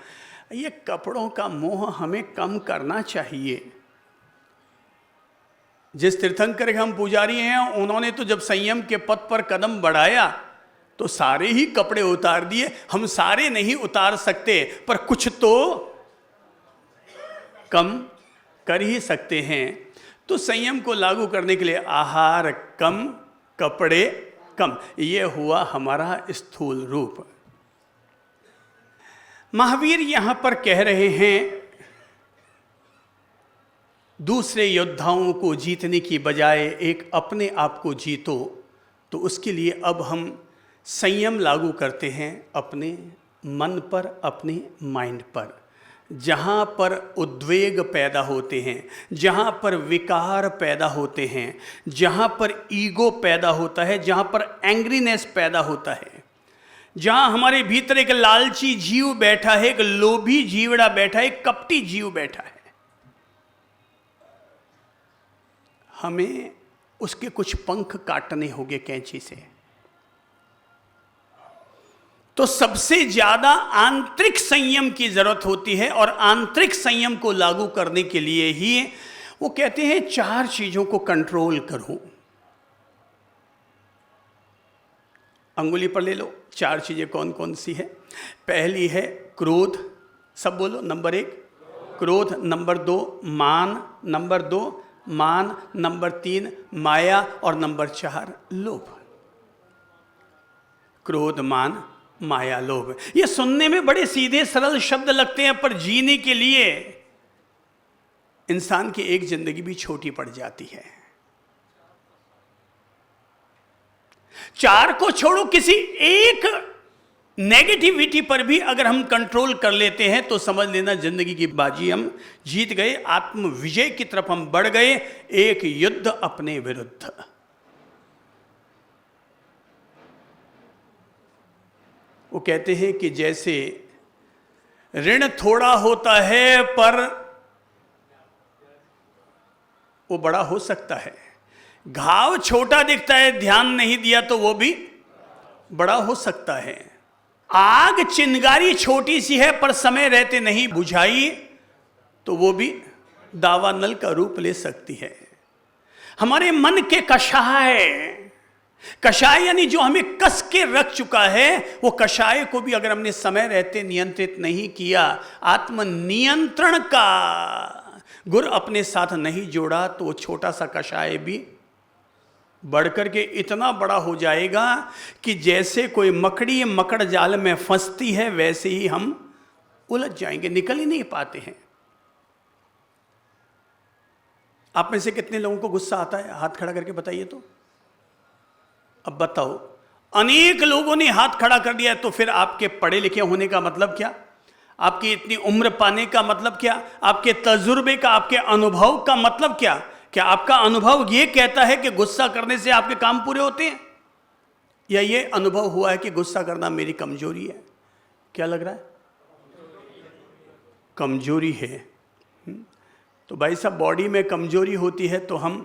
ये कपड़ों का मोह हमें कम करना चाहिए। जिस तीर्थंकर के हम पुजारी हैं, उन्होंने तो जब संयम के पथ पर कदम बढ़ाया तो सारे ही कपड़े उतार दिए। हम सारे नहीं उतार सकते, पर कुछ तो कम कर ही सकते हैं। तो संयम को लागू करने के लिए आहार कम, कपड़े कम, ये हुआ हमारा स्थूल रूप। महावीर यहां पर कह रहे हैं दूसरे योद्धाओं को जीतने की बजाय एक अपने आप को जीतो। तो उसके लिए अब हम संयम लागू करते हैं अपने मन पर, अपने माइंड पर। जहाँ पर उद्वेग पैदा होते हैं, जहाँ पर विकार पैदा होते हैं, जहाँ पर ईगो पैदा होता है, जहाँ पर एंग्रीनेस पैदा होता है, जहाँ हमारे भीतर एक लालची जीव बैठा है, एक लोभी जीवड़ा बैठा है, एक कपटी जीव बैठा है, हमें उसके कुछ पंख काटने होंगे कैंची से। तो सबसे ज्यादा आंतरिक संयम की जरूरत होती है, और आंतरिक संयम को लागू करने के लिए ही वो कहते हैं 4 चीजों को कंट्रोल करो। अंगुली पर ले लो 4 चीजें कौन कौन सी है। पहली है क्रोध, सब बोलो। नंबर 1 क्रोध, नंबर 2 मान, नंबर 2 मान, नंबर 3 माया, और नंबर 4 लोभ। क्रोध, मान, माया, लोभ। ये सुनने में बड़े सीधे सरल शब्द लगते हैं, पर जीने के लिए इंसान की एक जिंदगी भी छोटी पड़ जाती है। चार को छोड़ो, किसी एक नेगेटिविटी पर भी अगर हम कंट्रोल कर लेते हैं तो समझ लेना जिंदगी की बाजी हम जीत गए, आत्म विजय की तरफ हम बढ़ गए, एक युद्ध अपने विरुद्ध। वो कहते हैं कि जैसे ऋण थोड़ा होता है पर वो बड़ा हो सकता है, घाव छोटा दिखता है, ध्यान नहीं दिया तो वो भी बड़ा हो सकता है। आग चिंगारी छोटी सी है पर समय रहते नहीं बुझाई तो वो भी दावानल का रूप ले सकती है। हमारे मन के कषाय, कषाय यानी जो हमें कस के रख चुका है, वो कषाय को भी अगर हमने समय रहते नियंत्रित नहीं किया, आत्म नियंत्रण का गुर अपने साथ नहीं जोड़ा, तो वो छोटा सा कषाय भी बढ़कर के इतना बड़ा हो जाएगा कि जैसे कोई मकड़ी मकड़ जाल में फंसती है वैसे ही हम उलझ जाएंगे, निकल ही नहीं पाते हैं। आप में से कितने लोगों को गुस्सा आता है? हाथ खड़ा करके बताइए तो। अब बताओ, अनेक लोगों ने हाथ खड़ा कर दिया, तो फिर आपके पढ़े लिखे होने का मतलब क्या? आपकी इतनी उम्र पाने का मतलब क्या? आपके तजुर्बे का, आपके अनुभव का मतलब क्या? क्या आपका अनुभव यह कहता है कि गुस्सा करने से आपके काम पूरे होते हैं, या ये अनुभव हुआ है कि गुस्सा करना मेरी कमजोरी है? क्या लग रहा है? कमजोरी है। तो भाई साहब, बॉडी में कमजोरी होती है तो हम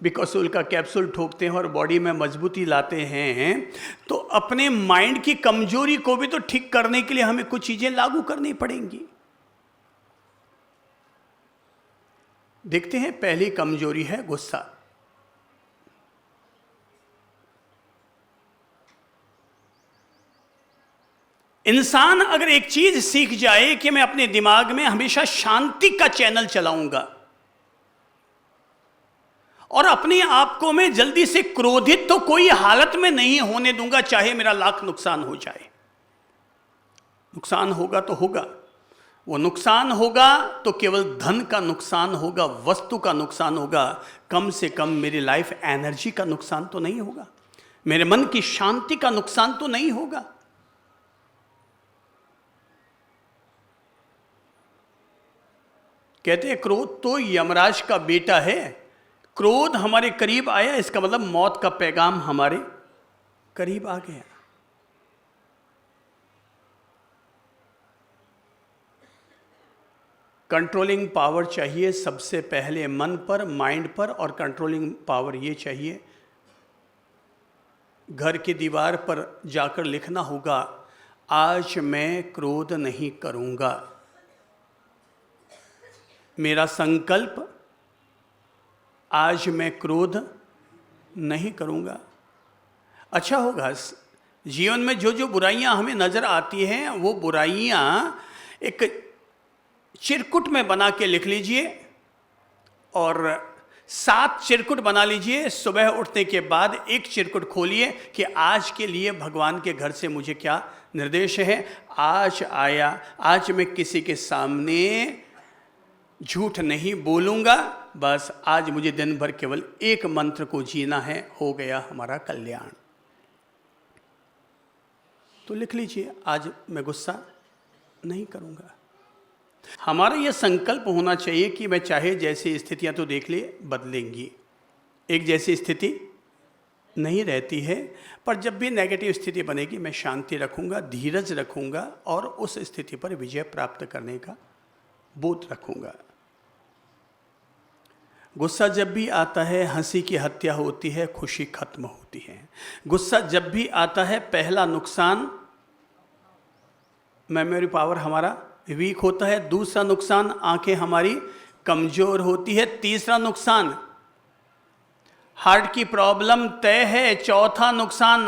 बिकॉसुल का कैप्सूल ठोकते हैं और बॉडी में मजबूती लाते हैं। तो अपने माइंड की कमजोरी को भी तो ठीक करने के लिए हमें कुछ चीजें लागू करनी पड़ेंगी। देखते हैं, पहली कमजोरी है गुस्सा। इंसान अगर एक चीज सीख जाए कि मैं अपने दिमाग में हमेशा शांति का चैनल चलाऊंगा और अपने आप को मैं जल्दी से क्रोधित तो कोई हालत में नहीं होने दूंगा, चाहे मेरा लाख नुकसान हो जाए। नुकसान होगा तो होगा, वो नुकसान होगा तो केवल धन का नुकसान होगा, वस्तु का नुकसान होगा, कम से कम मेरी लाइफ एनर्जी का नुकसान तो नहीं होगा, मेरे मन की शांति का नुकसान तो नहीं होगा। कहते हैं क्रोध तो यमराज का बेटा है। क्रोध हमारे करीब आया, इसका मतलब मौत का पैगाम हमारे करीब आ गया। कंट्रोलिंग पावर चाहिए सबसे पहले मन पर, माइंड पर, और कंट्रोलिंग पावर ये चाहिए, घर की दीवार पर जाकर लिखना होगा, आज मैं क्रोध नहीं करूंगा। मेरा संकल्प, आज मैं क्रोध नहीं करूंगा। अच्छा होगा, जीवन में जो जो बुराइयां हमें नजर आती हैं वो बुराइयां एक चिरकुट में बना के लिख लीजिए और 7 चिरकुट बना लीजिए। सुबह उठने के बाद एक चिरकुट खोलिए कि आज के लिए भगवान के घर से मुझे क्या निर्देश है। आज आया, आज मैं किसी के सामने झूठ नहीं बोलूंगा, बस आज मुझे दिन भर केवल एक मंत्र को जीना है, हो गया हमारा कल्याण। तो लिख लीजिए, आज मैं गुस्सा नहीं करूंगा। हमारा यह संकल्प होना चाहिए कि मैं चाहे जैसी स्थितियां तो देख लिए बदलेंगी, एक जैसी स्थिति नहीं रहती है, पर जब भी नेगेटिव स्थिति बनेगी मैं शांति रखूंगा, धीरज रखूंगा और उस स्थिति पर विजय प्राप्त करने का बोध रखूंगा। गुस्सा जब भी आता है हंसी की हत्या होती है, खुशी खत्म होती है। गुस्सा जब भी आता है पहला नुकसान मेमोरी पावर हमारा वीक होता है, दूसरा नुकसान आंखें हमारी कमजोर होती है, तीसरा नुकसान हार्ट की प्रॉब्लम तय है, चौथा नुकसान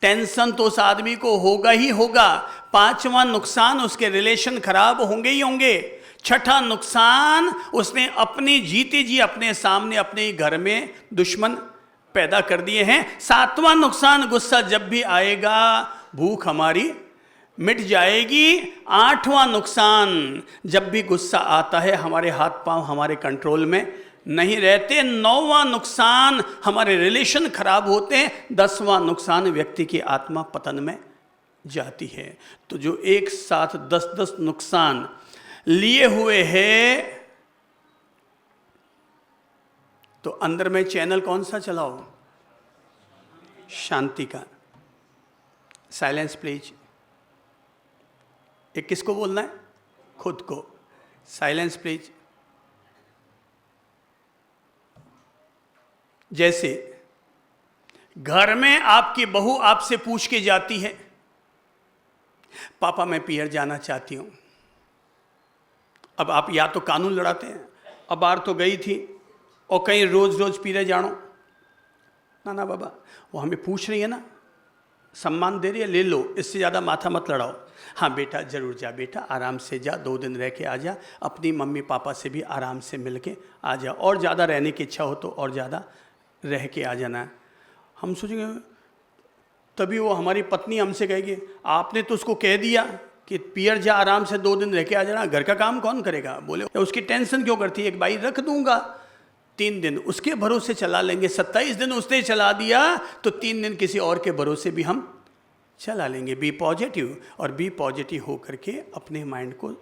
टेंशन तो उस आदमी को होगा ही होगा, पांचवा नुकसान उसके रिलेशन खराब होंगे ही होंगे, छठा नुकसान उसने अपनी जीते जी अपने सामने अपने ही घर में दुश्मन पैदा कर दिए हैं, सातवां नुकसान गुस्सा जब भी आएगा भूख हमारी मिट जाएगी, आठवां नुकसान जब भी गुस्सा आता है हमारे हाथ पांव हमारे कंट्रोल में नहीं रहते। 9वां नुकसान हमारे रिलेशन खराब होते हैं। 10वां नुकसान व्यक्ति की आत्मा पतन में जाती है। तो जो एक साथ 10-10 नुकसान लिए हुए है, तो अंदर में चैनल कौन सा चलाओ? शांति का। Silence please. ये किसको बोलना है? खुद को। Silence please. जैसे घर में आपकी बहू आपसे पूछ के जाती है, पापा मैं पियर जाना चाहती हूं। अब आप या तो कानून लड़ाते हैं, अब बाहर तो गई थी और कहीं रोज रोज पीरे जानो। ना ना बाबा, वो हमें पूछ रही है ना, सम्मान दे रही है, ले लो, इससे ज़्यादा माथा मत लड़ाओ। हाँ बेटा जरूर जा, बेटा आराम से जा, 2 दिन रह के आ जा, अपनी मम्मी पापा से भी आराम से मिल के आ जा, और ज़्यादा रहने की इच्छा हो तो और ज़्यादा रह के आ जाना। हम सोचेंगे, तभी वो हमारी पत्नी हमसे कहेगी आपने तो उसको कह दिया कि पियर जा, आराम से 2 दिन रह के आ जाना, घर का काम कौन करेगा? बोले उसकी टेंशन क्यों करती है, एक बाई रख दूंगा, 3 दिन उसके भरोसे चला लेंगे। 27 दिन उसने चला दिया तो 3 दिन किसी और के भरोसे भी हम चला लेंगे। बी पॉजिटिव, और बी पॉजिटिव होकर के अपने माइंड को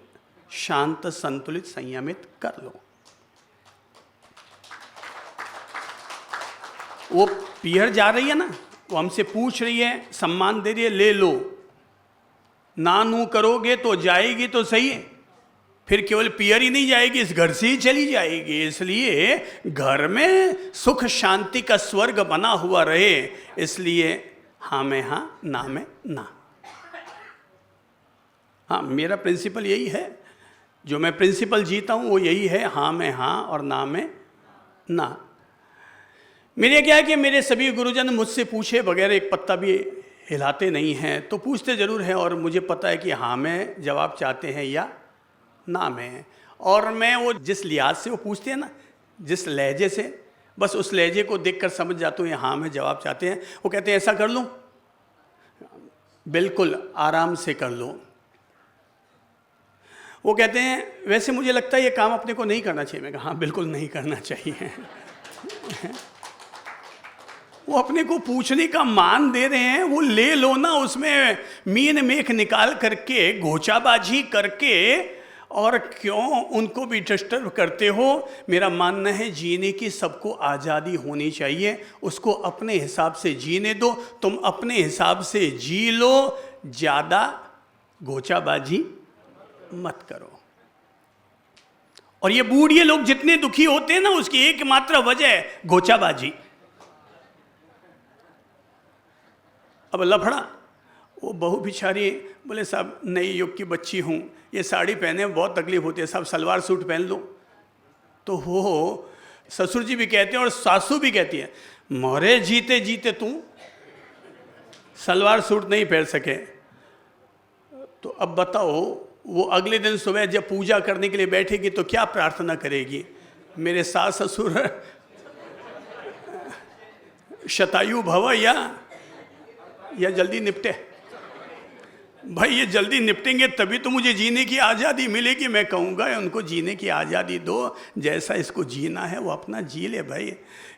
शांत, संतुलित, संयमित कर लो। वो पियर जा रही है ना, वो हमसे पूछ रही है, सम्मान दे रही है, ले लो। ना नू करोगे तो जाएगी तो सही है, फिर केवल पियर ही नहीं जाएगी, इस घर से ही चली जाएगी। इसलिए घर में सुख शांति का स्वर्ग बना हुआ रहे, इसलिए हाँ में हाँ, ना में ना। हाँ, मेरा प्रिंसिपल यही है, जो मैं प्रिंसिपल जीता हूँ वो यही है, हाँ में हाँ और ना में ना। मेरे क्या है कि मेरे सभी गुरुजन मुझसे पूछे बगैर एक पत्ता भी हिलाते नहीं हैं, तो पूछते ज़रूर हैं, और मुझे पता है कि हाँ में जवाब चाहते हैं या ना में। और मैं वो जिस लिहाज से वो पूछते हैं ना, जिस लहजे से, बस उस लहजे को देखकर समझ जाता हूँ ये हाँ में जवाब चाहते हैं। वो कहते हैं ऐसा कर लूँ? बिल्कुल आराम से कर लो। वो कहते हैं वैसे मुझे लगता है ये काम अपने को नहीं करना चाहिए। मैं कहा हाँ बिल्कुल नहीं करना चाहिए। वो अपने को पूछने का मान दे रहे हैं, वो ले लो ना, उसमें मीन मेख निकाल करके, घोचाबाजी करके, और क्यों उनको भी डिस्टर्ब करते हो? मेरा मानना है जीने की सबको आज़ादी होनी चाहिए, उसको अपने हिसाब से जीने दो। तुम अपने हिसाब से जी लो, ज़्यादा घोचाबाजी मत करो। और ये बूढ़े लोग जितने दुखी होते हैं ना, उसकी एकमात्र वजह है घोचाबाजी। अब लफड़ा, वो बहू बिचारी बोले साहब नई युग की बच्ची हूँ, ये साड़ी पहने में बहुत तकलीफ होती है, साहब सलवार सूट पहन लो। तो वो ससुर जी भी कहते हैं और सासू भी कहती है, मोरे जीते जीते तू सलवार सूट नहीं पहन सके। तो अब बताओ, वो अगले दिन सुबह जब पूजा करने के लिए बैठेगी तो क्या प्रार्थना करेगी? मेरे सास ससुर शतायु भव, या जल्दी निपटे। भाई ये जल्दी निपटेंगे तभी तो मुझे जीने की आज़ादी मिलेगी। मैं कहूँगा उनको जीने की आज़ादी दो, जैसा इसको जीना है वो अपना जी ले भाई।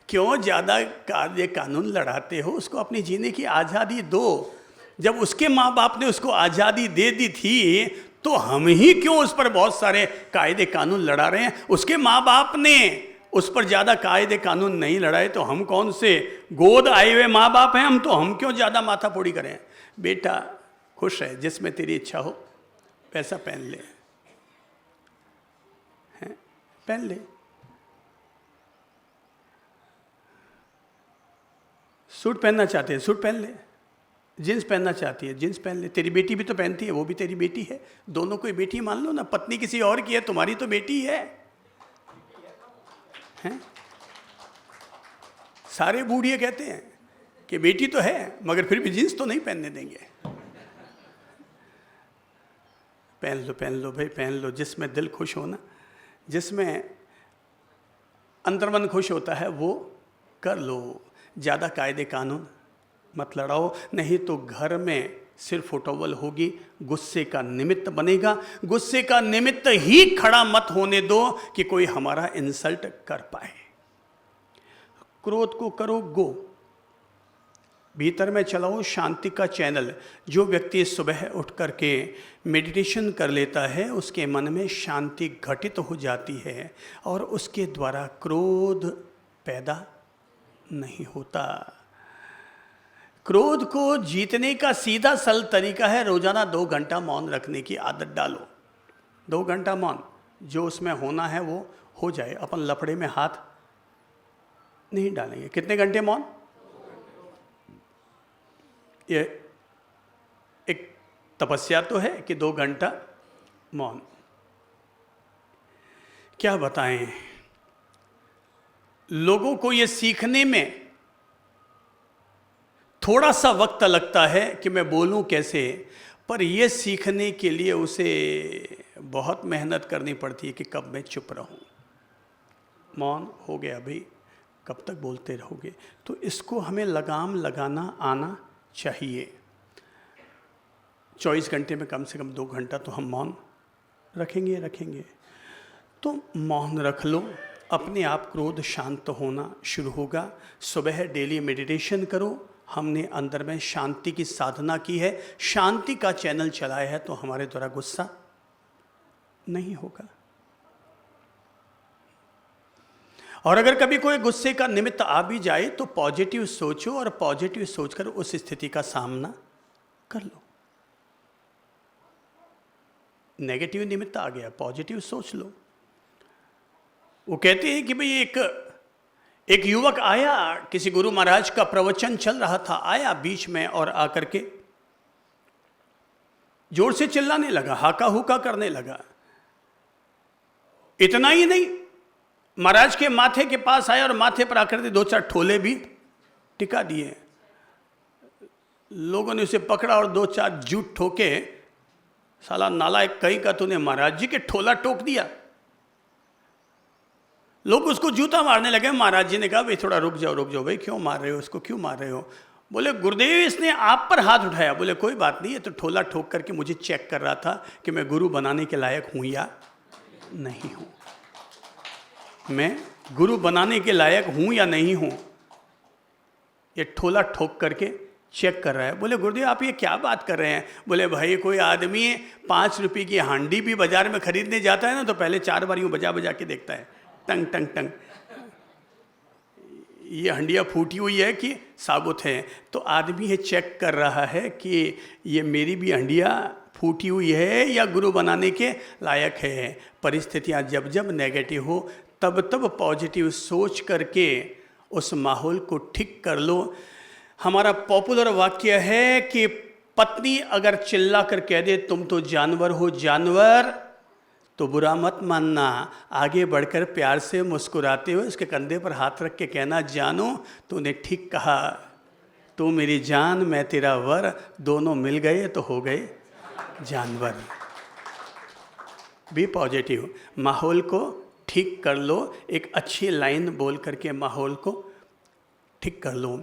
क्यों ज़्यादा कार्य कानून लड़ाते हो? उसको अपनी जीने की आज़ादी दो। जब उसके माँ बाप ने उसको आज़ादी दे दी थी तो हम ही क्यों उस पर बहुत सारे कायदे कानून लड़ा रहे हैं? उसके माँ बाप ने उस पर ज़्यादा कायदे कानून नहीं लड़ाए तो हम कौन से गोद आए हुए माँ बाप हैं? हम क्यों ज़्यादा माथा फोड़ी करें? बेटा खुश है, जिसमें तेरी इच्छा हो वैसा पहन ले, हैं? पहन ले। सूट पहनना चाहते हैं सूट पहन ले, जीन्स पहनना चाहती है जीन्स पहन ले। तेरी बेटी भी तो पहनती है, वो भी तेरी बेटी है, दोनों को बेटी मान लो ना। पत्नी किसी और की है, तुम्हारी तो बेटी है, हैं? सारे बूढ़िए कहते हैं कि बेटी तो है मगर फिर भी जीन्स तो नहीं पहनने देंगे। पहन लो भाई, पहन लो, जिसमें दिल खुश हो ना, जिसमें अंतर्मन खुश होता है वो कर लो। ज़्यादा कायदे कानून मत लड़ाओ, नहीं तो घर में सिर्फ उटोवल होगी, गुस्से का निमित्त बनेगा। गुस्से का निमित्त ही खड़ा मत होने दो कि कोई हमारा इंसल्ट कर पाए। क्रोध को करो गो, भीतर में चलाओ शांति का चैनल। जो व्यक्ति सुबह उठ करके मेडिटेशन कर लेता है उसके मन में शांति घटित हो जाती है और उसके द्वारा क्रोध पैदा नहीं होता। क्रोध को जीतने का सीधा सरल तरीका है रोजाना 2 घंटा मौन रखने की आदत डालो। 2 घंटा मौन, जो उसमें होना है वो हो जाए। अपन लफड़े में हाथ नहीं डालेंगे। कितने घंटे मौन? ये एक तपस्या तो है कि 2 घंटा मौन। क्या बताएं, लोगों को ये सीखने में थोड़ा सा वक्त लगता है कि मैं बोलूं कैसे, पर यह सीखने के लिए उसे बहुत मेहनत करनी पड़ती है कि कब मैं चुप रहूं। मौन हो गया भाई, कब तक बोलते रहोगे? तो इसको हमें लगाम लगाना आना चाहिए। 24 घंटे में कम से कम 2 घंटा तो हम मौन रखेंगे। तो मौन रख लो, अपने आप क्रोध शांत होना शुरू होगा। सुबह डेली मेडिटेशन करो। हमने अंदर में शांति की साधना की है, शांति का चैनल चलाया है, तो हमारे द्वारा गुस्सा नहीं होगा। और अगर कभी कोई गुस्से का निमित्त आ भी जाए तो पॉजिटिव सोचो और पॉजिटिव सोचकर उस स्थिति का सामना कर लो। नेगेटिव निमित्त आ गया, पॉजिटिव सोच लो। वो कहते हैं कि भाई एक युवक आया, किसी गुरु महाराज का प्रवचन चल रहा था, आया बीच में और आकर के जोर से चिल्लाने लगा, हाका हुका करने लगा। इतना ही नहीं, महाराज के माथे के पास आया और माथे पर आकर के 2-4 ठोले भी टिका दिए। लोगों ने उसे पकड़ा और 2-4 जूट ठोके। साला नालायक कहीं का, तूने महाराज जी के ठोला टोक दिया। लोग उसको जूता मारने लगे। महाराज जी ने कहा भाई थोड़ा रुक जाओ भाई, क्यों मार रहे हो इसको, क्यों मार रहे हो? बोले गुरुदेव इसने आप पर हाथ उठाया। बोले कोई बात नहीं, ये तो ठोला ठोक करके मुझे चेक कर रहा था कि मैं गुरु बनाने के लायक हूं या नहीं हूं। मैं गुरु बनाने के लायक हूं या नहीं हूं, ये ठोला ठोक करके चेक कर रहा है। बोले गुरुदेव आप ये क्या बात कर रहे हैं? बोले भाई कोई आदमी 5 रुपये की हांडी भी बाजार में खरीदने जाता है ना, तो पहले 4 बार यूं बजा बजा के देखता है, टंग टंग टंग, ये हंडिया फूटी हुई है कि साबुत है। तो आदमी ये चेक कर रहा है कि ये मेरी भी हंडिया फूटी हुई है या गुरु बनाने के लायक है। परिस्थितियाँ जब जब नेगेटिव हो तब तब पॉजिटिव सोच करके उस माहौल को ठीक कर लो। हमारा पॉपुलर वाक्य है कि पत्नी अगर चिल्ला कर कह दे तुम तो जानवर हो जानवर, तो बुरा मत मानना, आगे बढ़कर प्यार से मुस्कुराते हुए उसके कंधे पर हाथ रख के कहना जानो तूने ठीक कहा, तू मेरी जान मैं तेरा वर, दोनों मिल गए तो हो गए जानवर। बी पॉजिटिव, माहौल को ठीक कर लो। एक अच्छी लाइन बोल करके माहौल को ठीक कर लो।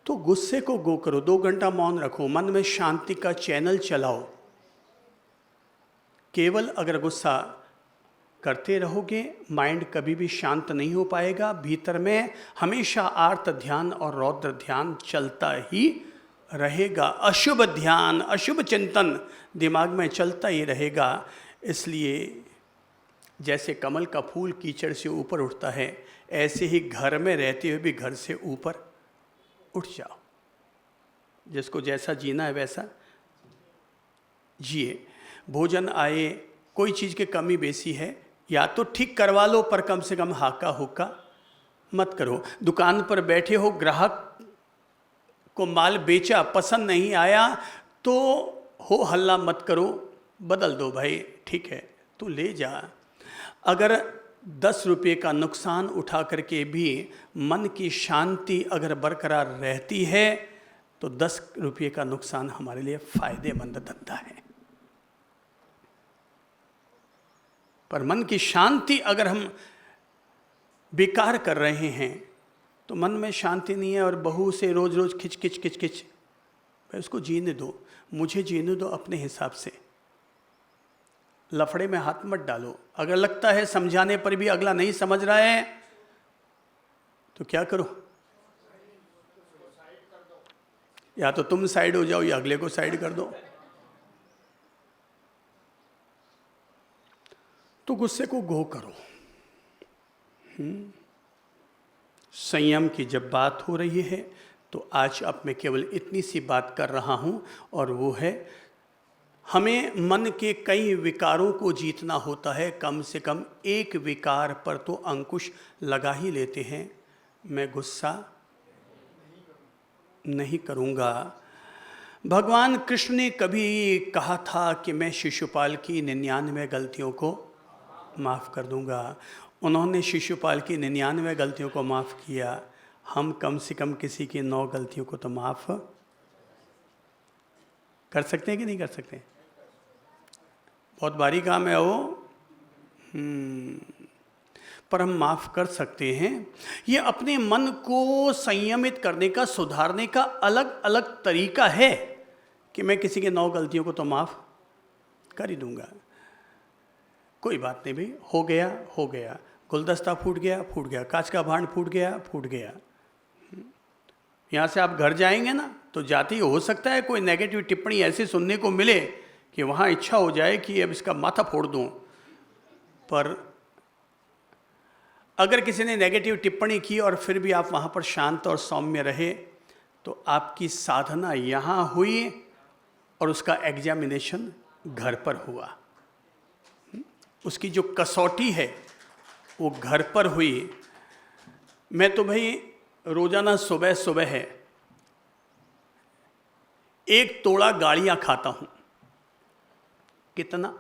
तो गुस्से को गो करो, 2 घंटा मौन रखो, मन में शांति का चैनल चलाओ। केवल अगर गुस्सा करते रहोगे माइंड कभी भी शांत नहीं हो पाएगा। भीतर में हमेशा आर्त ध्यान और रौद्र ध्यान चलता ही रहेगा। अशुभ ध्यान, अशुभ चिंतन दिमाग में चलता ही रहेगा। इसलिए जैसे कमल का फूल कीचड़ से ऊपर उठता है, ऐसे ही घर में रहते हुए भी घर से ऊपर उठ जाओ। जिसको जैसा जीना है वैसा जिए। भोजन आए, कोई चीज़ की कमी बेसी है या तो ठीक करवा लो, पर कम से कम हाका हुक्का मत करो। दुकान पर बैठे हो, ग्राहक को माल बेचा, पसंद नहीं आया तो हो हल्ला मत करो, बदल दो भाई, ठीक है तू ले जा। अगर 10 रुपये का नुकसान उठा करके भी मन की शांति अगर बरकरार रहती है तो 10 रुपये का नुकसान हमारे लिए फायदेमंद धंधा है। पर मन की शांति अगर हम बेकार कर रहे हैं तो मन में शांति नहीं है और बहू से रोज रोज खिच खिच खिच खिच भाई उसको जीने दो, मुझे जीने दो अपने हिसाब से। लफड़े में हाथ मत डालो। अगर लगता है समझाने पर भी अगला नहीं समझ रहा है तो क्या करो, या तो तुम साइड हो जाओ या अगले को साइड कर दो। तो गुस्से को गो करो। संयम की जब बात हो रही है तो आज अब मैं केवल इतनी सी बात कर रहा हूं, और वो है हमें मन के कई विकारों को जीतना होता है। कम से कम एक विकार पर तो अंकुश लगा ही लेते हैं। मैं गुस्सा नहीं करूंगा। भगवान कृष्ण ने कभी कहा था कि मैं शिशुपाल की 99 गलतियों को माफ़ कर दूंगा। उन्होंने शिशुपाल की 99 गलतियों को माफ़ किया। हम कम से कम किसी की 9 गलतियों को तो माफ़ कर सकते हैं कि नहीं कर सकते? बहुत भारी काम है वो, पर हम माफ़ कर सकते हैं। ये अपने मन को संयमित करने का, सुधारने का अलग अलग तरीका है कि मैं किसी के 9 गलतियों को तो माफ़ कर ही दूंगा। कोई बात नहीं भाई, हो गया हो गया। गुलदस्ता फूट गया, कांच का भांड फूट गया। यहाँ से आप घर जाएंगे ना, तो जाते ही हो सकता है कोई नेगेटिव टिप्पणी ऐसी सुनने को मिले कि वहाँ इच्छा हो जाए कि अब इसका माथा फोड़ दूँ। पर अगर किसी ने नेगेटिव टिप्पणी की और फिर भी आप वहाँ पर शांत और सौम्य रहे, तो आपकी साधना यहाँ हुई और उसका एग्जामिनेशन घर पर हुआ। उसकी जो कसौटी है वो घर पर हुई। मैं तो भाई रोजाना सुबह सुबह है 1 तोड़ा गालियां खाता हूं। कितना?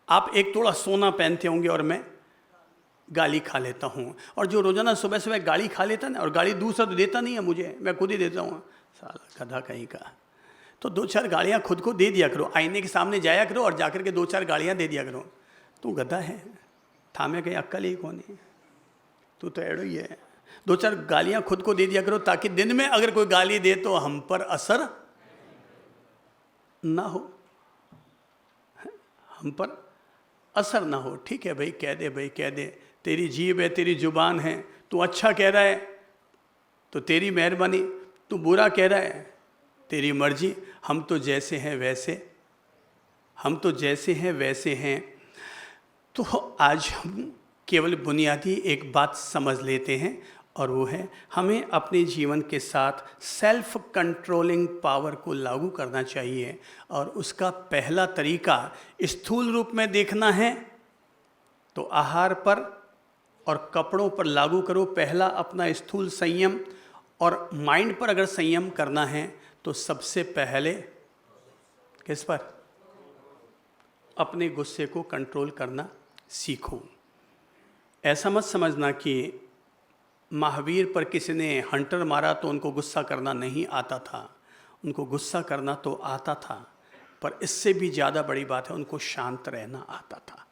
आप 1 तोड़ा सोना पहनते होंगे और मैं गाली खा लेता हूं। और जो रोजाना सुबह सुबह गाली खा लेता ना, और गाली दूसरा तो देता नहीं है मुझे, मैं खुद ही देता हूं, साला गधा कहीं का। तो 2-4 गालियां खुद को दे दिया करो। आईने के सामने जाया करो और जाकर के 2-4 गालियां दे दिया करो। तू गधा है, थामे कहीं अक्कल ही कौन है, तू तो एड़ो ही है। 2-4 गालियां खुद को दे दिया करो, ताकि दिन में अगर कोई गाली दे तो हम पर असर ना हो, हम पर असर ना हो। ठीक है भाई, कह दे भाई, कह दे। तेरी जीभ है, तेरी जुबान है। तू अच्छा कह रहा है तो तेरी मेहरबानी, तू बुरा कह रहा है तेरी मर्जी। हम तो जैसे हैं वैसे हैं। तो आज हम केवल बुनियादी एक बात समझ लेते हैं, और वो है हमें अपने जीवन के साथ सेल्फ कंट्रोलिंग पावर को लागू करना चाहिए। और उसका पहला तरीका स्थूल रूप में देखना है तो आहार पर और कपड़ों पर लागू करो पहला अपना स्थूल संयम। और माइंड पर अगर संयम करना है तो सबसे पहले किस पर? अपने गुस्से को कंट्रोल करना सीखो। ऐसा मत समझना कि महावीर पर किसी ने हंटर मारा तो उनको गुस्सा करना नहीं आता था। उनको गुस्सा करना तो आता था, पर इससे भी ज़्यादा बड़ी बात है उनको शांत रहना आता था।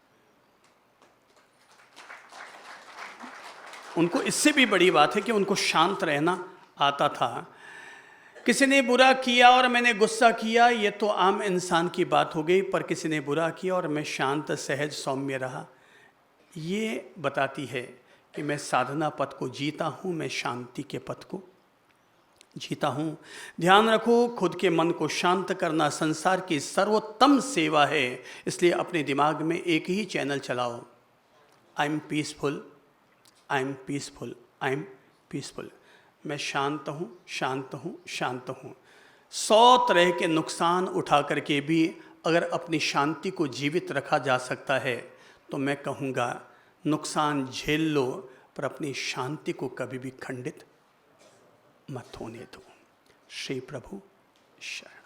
उनको इससे भी बड़ी बात है कि उनको शांत रहना आता था। किसी ने बुरा किया और मैंने गुस्सा किया, ये तो आम इंसान की बात हो गई। पर किसी ने बुरा किया और मैं शांत, सहज, सौम्य रहा, ये बताती है कि मैं साधना पथ को जीता हूँ, मैं शांति के पथ को जीता हूँ। ध्यान रखो, खुद के मन को शांत करना संसार की सर्वोत्तम सेवा है। इसलिए अपने दिमाग में एक ही चैनल चलाओ, I am peaceful, I am peaceful, I am peaceful. मैं शांत हूँ, शांत हूँ, शांत हूँ। 100 तरह के नुकसान उठा करके भी अगर अपनी शांति को जीवित रखा जा सकता है तो मैं कहूँगा नुकसान झेल लो, पर अपनी शांति को कभी भी खंडित मत होने दो। श्री प्रभु शरण।